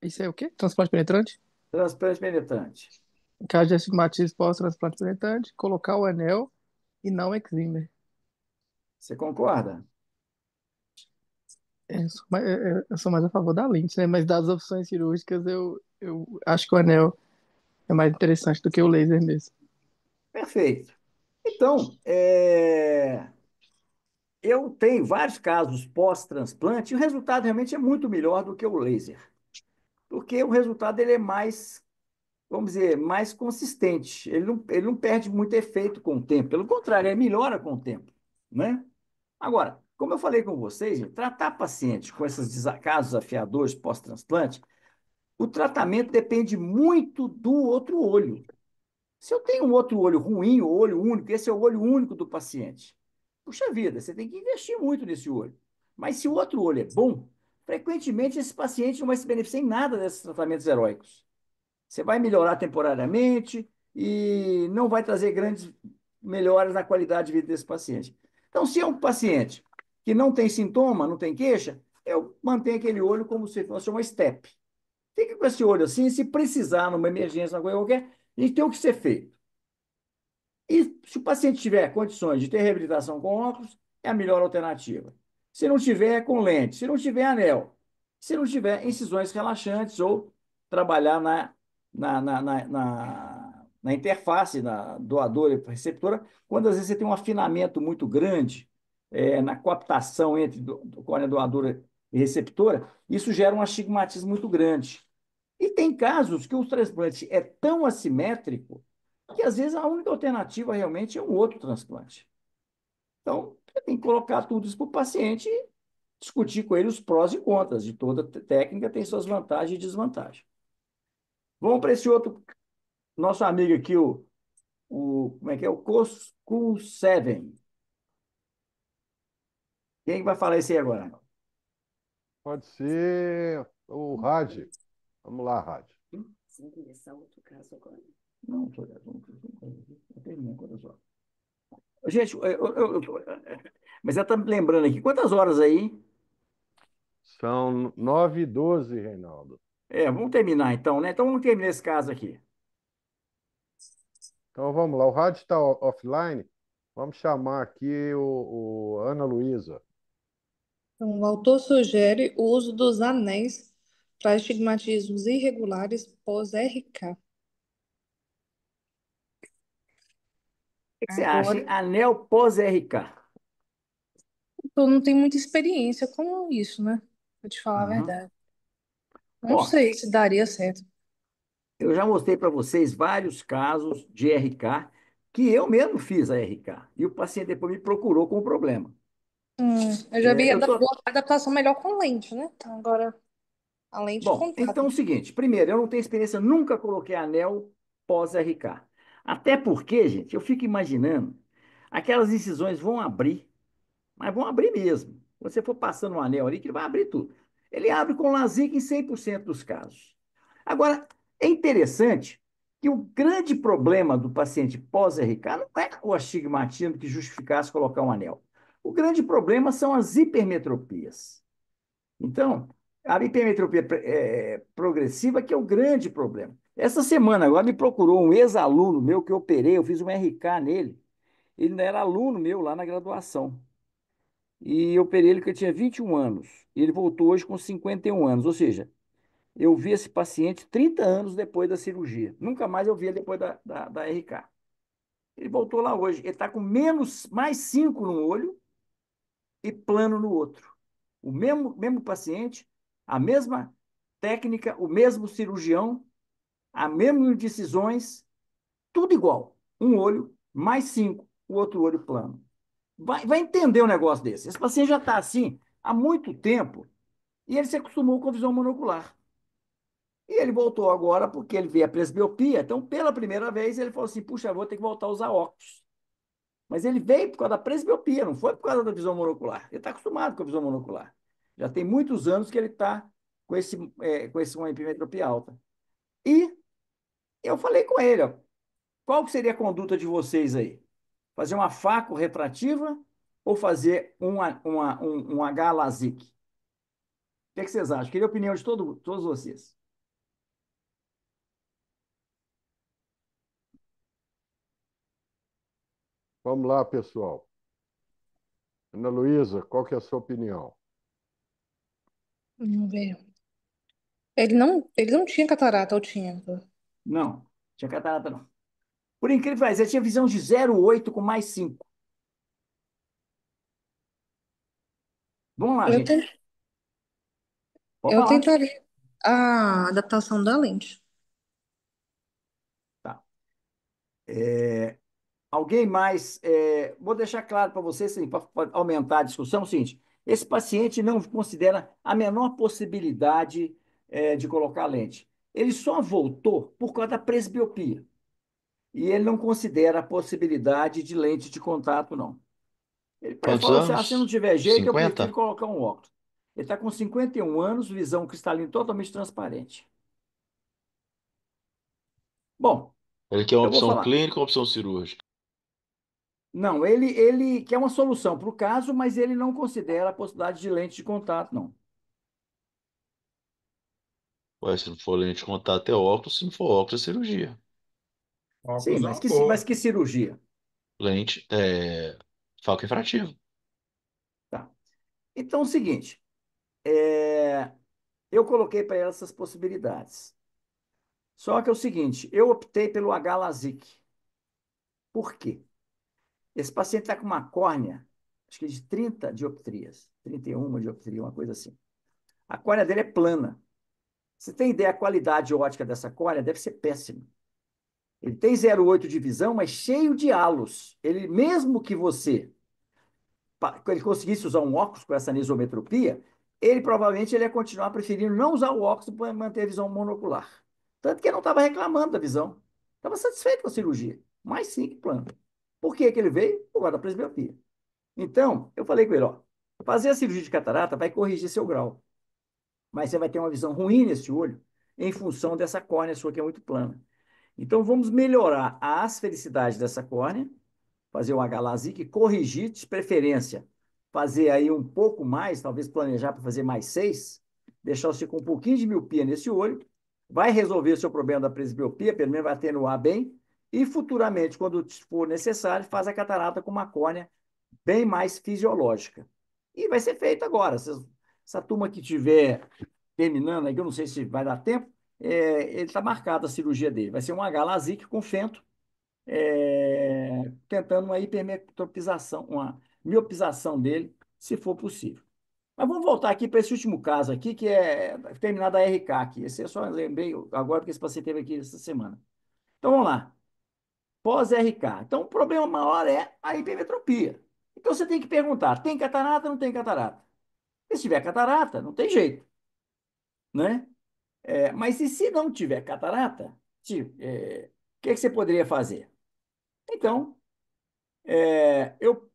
isso é o quê? Transplante penetrante? Transplante penetrante. Em caso de astigmatismo pós-transplante penetrante, colocar o anel e não o excimer. Você concorda? Eu sou mais a favor da lente, né? Mas das opções cirúrgicas, eu acho que o anel é mais interessante do que o laser mesmo. Perfeito. Então, eu tenho vários casos pós-transplante e o resultado realmente é muito melhor do que o laser. Porque o resultado ele é mais, vamos dizer, mais consistente. Ele não perde muito efeito com o tempo. Pelo contrário, ele melhora com o tempo, né? Agora, como eu falei com vocês, gente, tratar pacientes com esses casos desafiadores pós-transplante, o tratamento depende muito do outro olho. Se eu tenho um outro olho ruim, o olho único, esse é o olho único do paciente. Puxa vida, você tem que investir muito nesse olho. Mas se o outro olho é bom, frequentemente esse paciente não vai se beneficiar em nada desses tratamentos heróicos. Você vai melhorar temporariamente e não vai trazer grandes melhoras na qualidade de vida desse paciente. Então, se é um paciente que não tem sintoma, não tem queixa, eu mantenho aquele olho como se fosse uma step. Fica com esse olho assim, se precisar, numa emergência, uma coisa qualquer, a gente tem o que ser feito. E se o paciente tiver condições de ter reabilitação com óculos, é a melhor alternativa. Se não tiver, com lente. Se não tiver, anel. Se não tiver, incisões relaxantes ou trabalhar na interface, na doadora e receptora, quando às vezes você tem um afinamento muito grande na captação entre córnea doadora e receptora, isso gera um astigmatismo muito grande. E tem casos que o transplante é tão assimétrico que às vezes a única alternativa realmente é um outro transplante. Então, você tem que colocar tudo isso para o paciente e discutir com ele os prós e contras de toda técnica, tem suas vantagens e desvantagens. Vamos para esse outro, nosso amigo aqui, como é que é? O Coscu7. Quem vai falar isso aí agora? Pode ser o Rad. Vamos lá, Rad. Você vai começar outro caso agora? Não, eu terminei, quantas horas? Gente, mas ela está me lembrando aqui, quantas horas aí? São 9h12, Reinaldo. Vamos terminar então, né? Então vamos terminar esse caso aqui. Então vamos lá. O Rad está offline. Vamos chamar aqui o Ana Luísa. Então, o autor sugere o uso dos anéis para estigmatismos irregulares pós-RK. O que você acha, hein? Agora, Anel pós-RK. eu não tenho muita experiência com isso, né? Vou te falar a Uhum. verdade. Não Ó, sei se daria certo. eu já mostrei para vocês vários casos de RK que eu mesmo fiz a RK. E o paciente depois me procurou com o problema. Eu já vi Eu tô... adaptação melhor com lente, né? Então, agora, a lente Bom, então é contato. o seguinte. Primeiro, eu não tenho experiência, nunca coloquei anel pós-RK. Até porque, gente, eu fico imaginando, aquelas incisões vão abrir. Mas vão abrir mesmo. Se você for passando um anel ali, que ele vai abrir tudo. Ele abre com LASIK em 100% dos casos. Agora, é interessante que o grande problema do paciente pós-RK não é o astigmatismo que justificasse colocar um anel. O grande problema são as hipermetropias. Então, a hipermetropia progressiva que é o grande problema. Essa semana agora me procurou um ex-aluno meu que eu operei, eu fiz um RK nele. Ele não era aluno meu lá na graduação. E eu operei ele que eu tinha 21 anos. E ele voltou hoje com 51 anos. Ou seja, eu vi esse paciente 30 anos depois da cirurgia. Nunca mais eu vi ele depois da RK. Ele voltou lá hoje. Ele está com mais 5 no olho e plano no outro. O mesmo paciente, a mesma técnica, o mesmo cirurgião, a mesma decisões, tudo igual. Um olho, mais 5, o outro olho plano. Vai entender um negócio desse. Esse paciente já está assim há muito tempo e ele se acostumou com a visão monocular. E ele voltou agora porque ele vê a presbiopia. Então, pela primeira vez, ele falou assim: puxa, vou ter que voltar a usar óculos. Mas ele veio por causa da presbiopia, não foi por causa da visão monocular. Ele está acostumado com a visão monocular. Já tem muitos anos que ele está com uma hipermetropia alta. E eu falei com ele: ó, qual que seria a conduta de vocês aí? Fazer uma faco retrativa ou fazer um H-LASIK? O que é que vocês acham? Queria a opinião de todos vocês. Vamos lá, pessoal. Ana Luísa, qual que é a sua opinião? Vamos ver. Ele não tinha catarata, ou tinha? Não, tinha catarata não. Por incrível que pareça, ele tinha visão de 0,8 com mais 5. Vamos lá, Eu, gente. ten- Pode eu falar. tentaria a adaptação da lente. Tá. Alguém mais? Vou deixar claro para vocês, assim, para aumentar a discussão, é o seguinte: esse paciente não considera a menor possibilidade de colocar lente. Ele só voltou por causa da presbiopia. E ele não considera a possibilidade de lente de contato, não. Quantos falou assim: ah, se não anos? tiver jeito, eu prefiro 50? colocar um óculos. Ele está com 51 anos, visão cristalina totalmente transparente. Bom, Ele quer uma eu vou opção falar. clínica ou opção cirúrgica? Não, ele quer uma solução para o caso, mas ele não considera a possibilidade de lente de contato, não. Ué, se não for lente de contato, é óculos. Se não for óculos, é cirurgia. Sim, Óculos é uma boa. mas que cirurgia? Lente é foco refrativo. Tá. Então, é o seguinte, é, eu coloquei para ela essas possibilidades. Só que é o seguinte, eu optei pelo H-LASIK. Por quê? Esse paciente está com uma córnea, acho que de 30 dioptrias, 31 dioptrias, uma coisa assim. A córnea dele é plana. Você tem ideia, a qualidade ótica dessa córnea deve ser péssima. Ele tem 0,8 de visão, mas cheio de halos. Ele, mesmo que ele conseguisse usar um óculos com essa anisometropia, ele provavelmente ele ia continuar preferindo não usar o óculos para manter a visão monocular. Tanto que ele não estava reclamando da visão. Estava satisfeito com a cirurgia. Mas sim, que plano. Por que que ele veio? Por causa da presbiopia. Então, eu falei com ele, ó, fazer a cirurgia de catarata vai corrigir seu grau, mas você vai ter uma visão ruim nesse olho em função dessa córnea sua que é muito plana. Então, vamos melhorar a asfericidade dessa córnea, fazer um H-LASIK, corrigir, de preferência, fazer aí um pouco mais, talvez planejar para fazer mais 6, deixar você com um pouquinho de miopia nesse olho, vai resolver o seu problema da presbiopia, pelo menos vai atenuar bem, e futuramente, quando for necessário, faz a catarata com uma córnea bem mais fisiológica. E vai ser feito agora. Essa turma que tiver terminando aí, que eu não sei se vai dar tempo, ele está marcado a cirurgia dele. Vai ser um H-LASIK com fento, tentando uma hipermetropização, uma miopização dele, se for possível. Mas vamos voltar aqui para esse último caso aqui, que é terminado a RK aqui. Esse eu só lembrei agora porque esse paciente teve aqui essa semana. Então vamos lá. Pós-RK. Então o problema maior é a hipermetropia. Então você tem que perguntar: tem catarata ou não tem catarata? E se tiver catarata, não tem jeito, né? Mas e se não tiver catarata, o que que você poderia fazer? Então, eu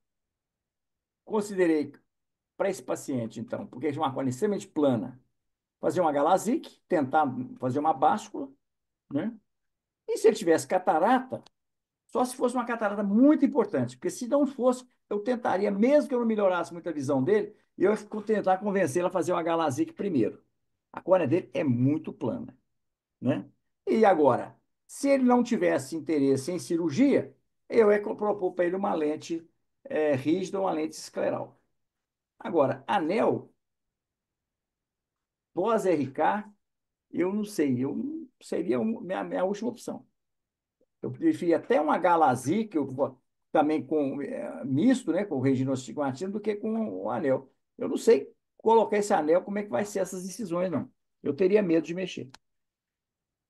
considerei para esse paciente, então, porque ele tinha uma córnea extremamente plana, fazer uma H-LASIK, tentar fazer uma báscula, né? E se ele tivesse catarata, só se fosse uma catarata muito importante, porque se não fosse, eu tentaria, mesmo que eu não melhorasse muito a visão dele, eu ia tentar convencê-lo a fazer uma H-LASIK primeiro. A córnea dele é muito plana, né? E agora, se ele não tivesse interesse em cirurgia, eu ia propor para ele uma lente rígida, uma lente escleral. Agora, anel, pós-RK, eu não sei, seria minha última opção. Eu preferia até um H-LASIK, que eu também com misto, né, com o reginostigmatismo, do que com o anel. Eu não sei colocar esse anel, como é que vai ser essas incisões, não. Eu teria medo de mexer.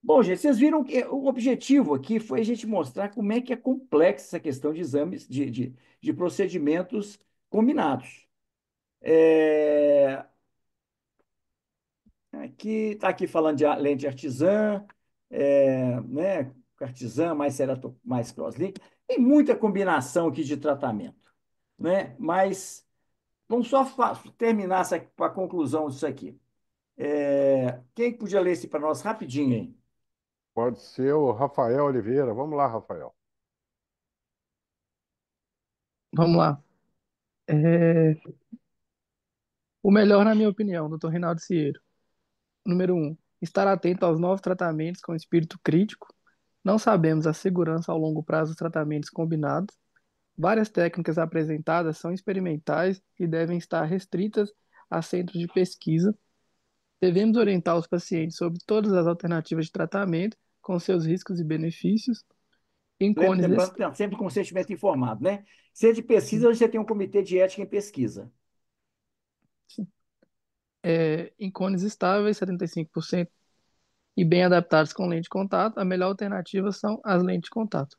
Bom, gente, vocês viram que o objetivo aqui foi a gente mostrar como é que é complexa essa questão de exames, de procedimentos combinados. É, Aqui está aqui falando de lente artesã, né? Artesã mais crosslink. Tem muita combinação aqui de tratamento, né? Mas vamos só terminar com a conclusão disso aqui. Quem podia ler isso para nós rapidinho aí? Pode ser o Rafael Oliveira. Vamos lá, Rafael. Vamos lá. É, O melhor, na minha opinião, Dr. Reinaldo Cieiro. Número um, estar atento aos novos tratamentos com espírito crítico. Não sabemos a segurança ao longo prazo dos tratamentos combinados. Várias técnicas apresentadas são experimentais e devem estar restritas a centros de pesquisa. Devemos orientar os pacientes sobre todas as alternativas de tratamento, com seus riscos e benefícios. Em cones, Lembrando, não, sempre com consentimento informado, né? Se é de pesquisa, você tem um comitê de ética em pesquisa. em cones estáveis, 75%, e bem adaptados com lente de contato, a melhor alternativa são as lentes de contato.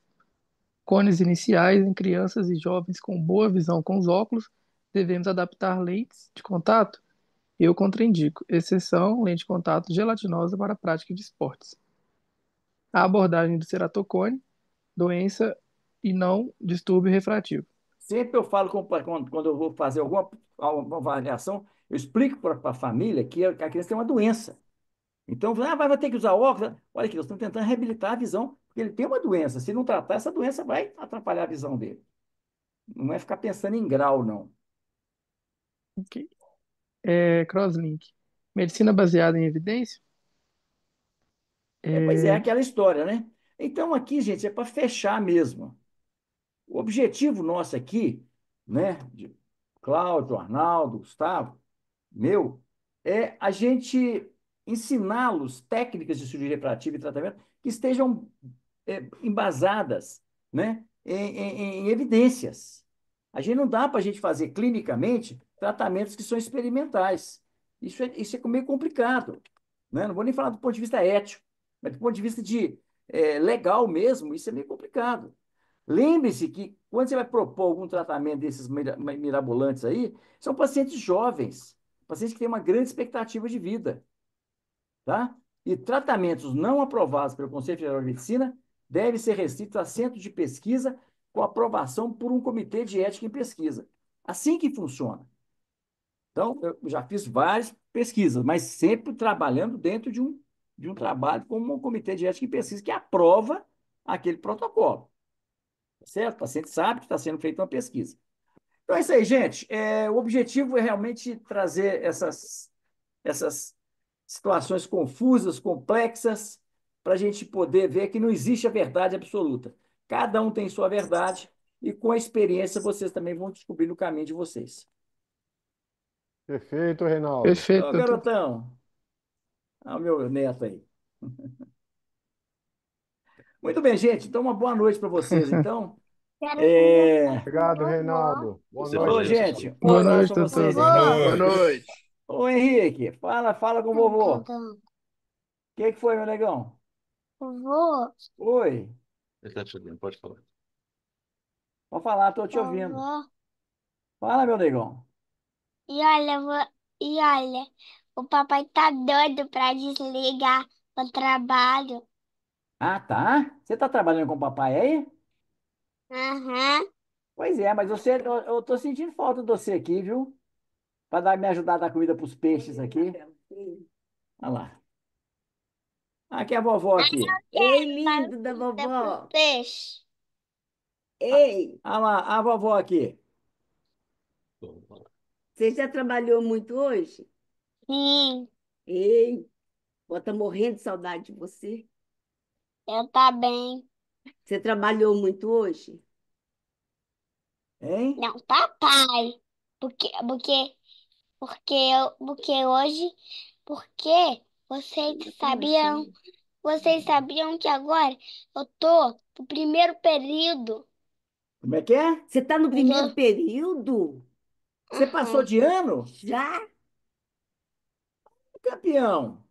Cones iniciais em crianças e jovens com boa visão com os óculos, devemos adaptar lentes de contato? Eu contraindico, exceção lente de contato gelatinosa para a prática de esportes. A abordagem do ceratocone, doença e não distúrbio refrativo. Sempre eu falo quando eu vou fazer alguma avaliação, eu explico para a família que a criança tem uma doença. Então, vai ter que usar óculos. Olha aqui, nós estamos tentando reabilitar a visão, porque ele tem uma doença. Se não tratar, essa doença vai atrapalhar a visão dele. Não é ficar pensando em grau, não. Ok. Crosslink. Medicina baseada em evidência? Pois é, É, aquela história, né? Então, aqui, gente, é para fechar mesmo. O objetivo nosso aqui, né, de Cláudio, Arnaldo, Gustavo, meu, é a gente ensiná-los técnicas de cirurgia refrativa e tratamento que estejam embasadas, né, em evidências. A gente não dá para a gente fazer clinicamente tratamentos que são experimentais. Isso é meio complicado, né? Não vou nem falar do ponto de vista ético, mas do ponto de vista legal mesmo, isso é meio complicado. Lembre-se que quando você vai propor algum tratamento desses mirabolantes aí, são pacientes jovens, pacientes que têm uma grande expectativa de vida, tá? E tratamentos não aprovados pelo Conselho Federal de Medicina devem ser restritos a centros de pesquisa com aprovação por um comitê de ética em pesquisa. Assim que funciona. Então, eu já fiz várias pesquisas, mas sempre trabalhando dentro de um trabalho como um comitê de ética em pesquisa que aprova aquele protocolo. Tá certo? O paciente sabe que está sendo feita uma pesquisa. Então é isso aí, gente. O objetivo é realmente trazer essas situações confusas, complexas, para a gente poder ver que não existe a verdade absoluta. Cada um tem sua verdade e com a experiência vocês também vão descobrir no caminho de vocês. Perfeito, Reinaldo. perfeito, Ô, doutor. garotão, o meu neto aí. Muito bem, gente. Então, uma boa noite para vocês. Então, Quero conversar é... com Obrigado, vovó. Reinaldo. Boa Você noite Falou, fazer aí. isso, gente. assim. Um Boa abraço noite, para doutor. vocês, Boa então. Boa Boa noite. noite. noite. Ô, Henrique, fala com o vovô. O que foi, meu negão? Vovô, Oi, Ele tá te ouvindo, pode falar. pode falar, estou te ouvindo. vovó. Fala, meu negão. E olha, o papai tá doido pra desligar o trabalho. Ah, tá? Você está trabalhando com o papai aí? Aham. Pois é, mas eu tô sentindo falta de você aqui, viu? Para me ajudar a dar comida para os peixes aqui. Olha lá. Aqui é a vovó aqui. Ei, Dar lindo da comida pros vovó. peixes. Ei, Olha lá, a vovó aqui. você já trabalhou muito hoje? Sim, Ei, vó tá morrendo de saudade de você. eu tá bem. Você trabalhou muito hoje? Hein? Não, papai. Porque hoje, porque vocês Ainda sabiam, conversando. vocês sabiam que agora eu tô no primeiro período. Como é que é? Você tá no Eu primeiro tô, período? Você passou aham. de ano? Já? Campeão.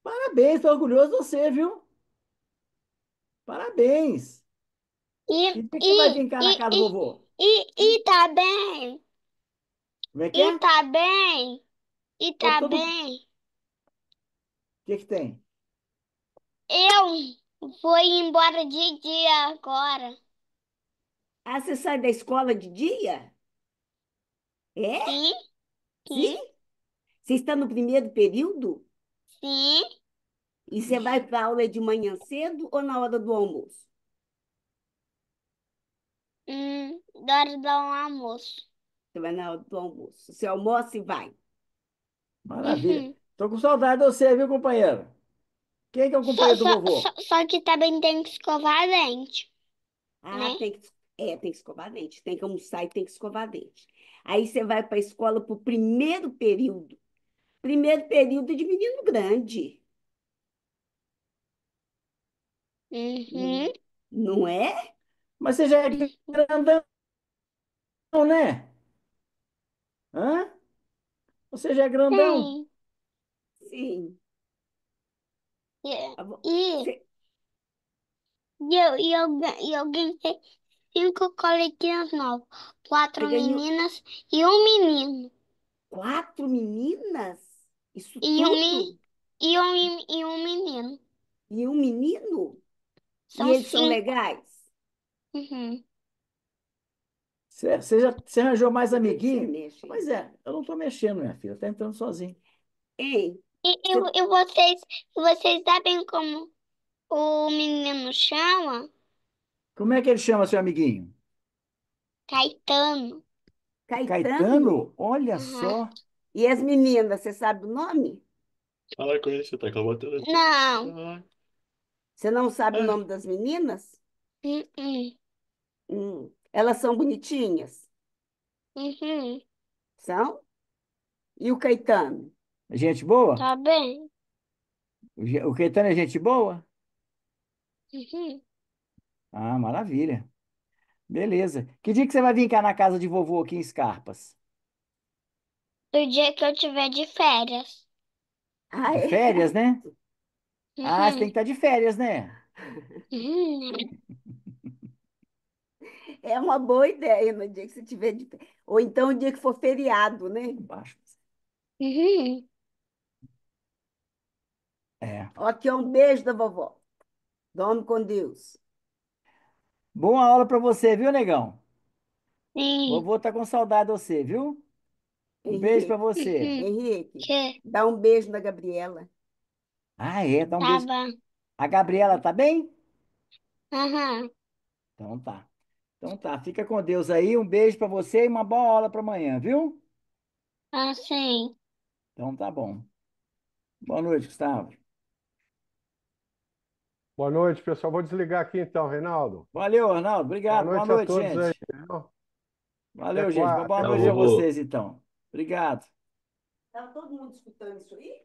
Parabéns, tô orgulhoso de você, viu? Parabéns. E, Que dia que você e, vai vir cá e, na casa do e, vovô? e tá bem. Como é que E é? tá bem. E Tô tá todo... O bem. que tem? Eu vou embora de dia agora. Ah, você sai da escola de dia? É? Sim, Sim? sim, Você está no primeiro período? sim. E você vai para aula de manhã cedo ou na hora do almoço? Da hora do almoço. Você vai na hora do almoço. Você almoça e vai. Maravilha. Uhum. Tô com saudade de você, viu, companheiro? Quem que é o Só, companheiro do só, só, vovô? só que também tem que escovar dente, Ah, né? tem que escovar dente. Tem que almoçar e tem que escovar dente. Aí você vai para a escola para o primeiro período. Primeiro período de menino grande. Uhum. Não, não é? Mas você já é Uhum. grandão, né? Hã? Você já é grandão? Sim. Sim. E, Ah, vo- e, Você, e eu ganhei 5 coleguinhas novos. você 4 ganhou meninas e um menino. 4 meninas? Isso E um, me- tudo? e um menino. E um menino? E São eles são 5. legais? Uhum. Você arranjou mais Como é que você amiguinho? mexe? Pois é, eu não estou mexendo, minha filha. Está entrando sozinho. Ei, E, e, você- e vocês sabem como o menino chama? Como é que ele chama seu amiguinho? Caetano. Caetano? Caetano? Olha Aham. só. E as meninas, você sabe o nome? Fala com ele, você tá acabando. Não. Você não sabe o Ah, nome das meninas? Uhum. Elas são bonitinhas? Uhum. São? E o Caetano? Gente boa? Tá bem. O Caetano é gente boa? Uhum. Ah, maravilha. Beleza. Que dia que você vai vir cá na casa de vovô aqui em Scarpas? Do dia que eu tiver de férias. Ah, De é? férias, né? Ah, você tem Uhum. que estar de férias, né? Uhum. É uma boa ideia no dia que você tiver de... Ou então o dia que for feriado, né? Baixo. Uhum. É. Aqui é um beijo da vovó. Dorme com Deus. Boa aula pra você, viu, negão? Sim. Vovô tá com saudade de você, viu? Um beijo pra Henrique, você. Uhum. Henrique, Que dá um beijo na Gabriela. Ah, é? Dá um tá beijo. bom. A Gabriela tá bem? Aham. Então tá. Então tá. Fica com Deus aí. Um beijo pra você e uma boa aula pra amanhã, viu? Assim. Então tá bom. Boa noite, Gustavo. Boa noite, pessoal. Vou desligar aqui então, Reinaldo. Valeu, Arnaldo. Boa Obrigado. Boa noite a noite, todos aí, gente. viu? Valeu, gente. Uma boa Até tchau, noite a quarta. vovô. vocês, então. Obrigado. Tá todo mundo escutando isso aí?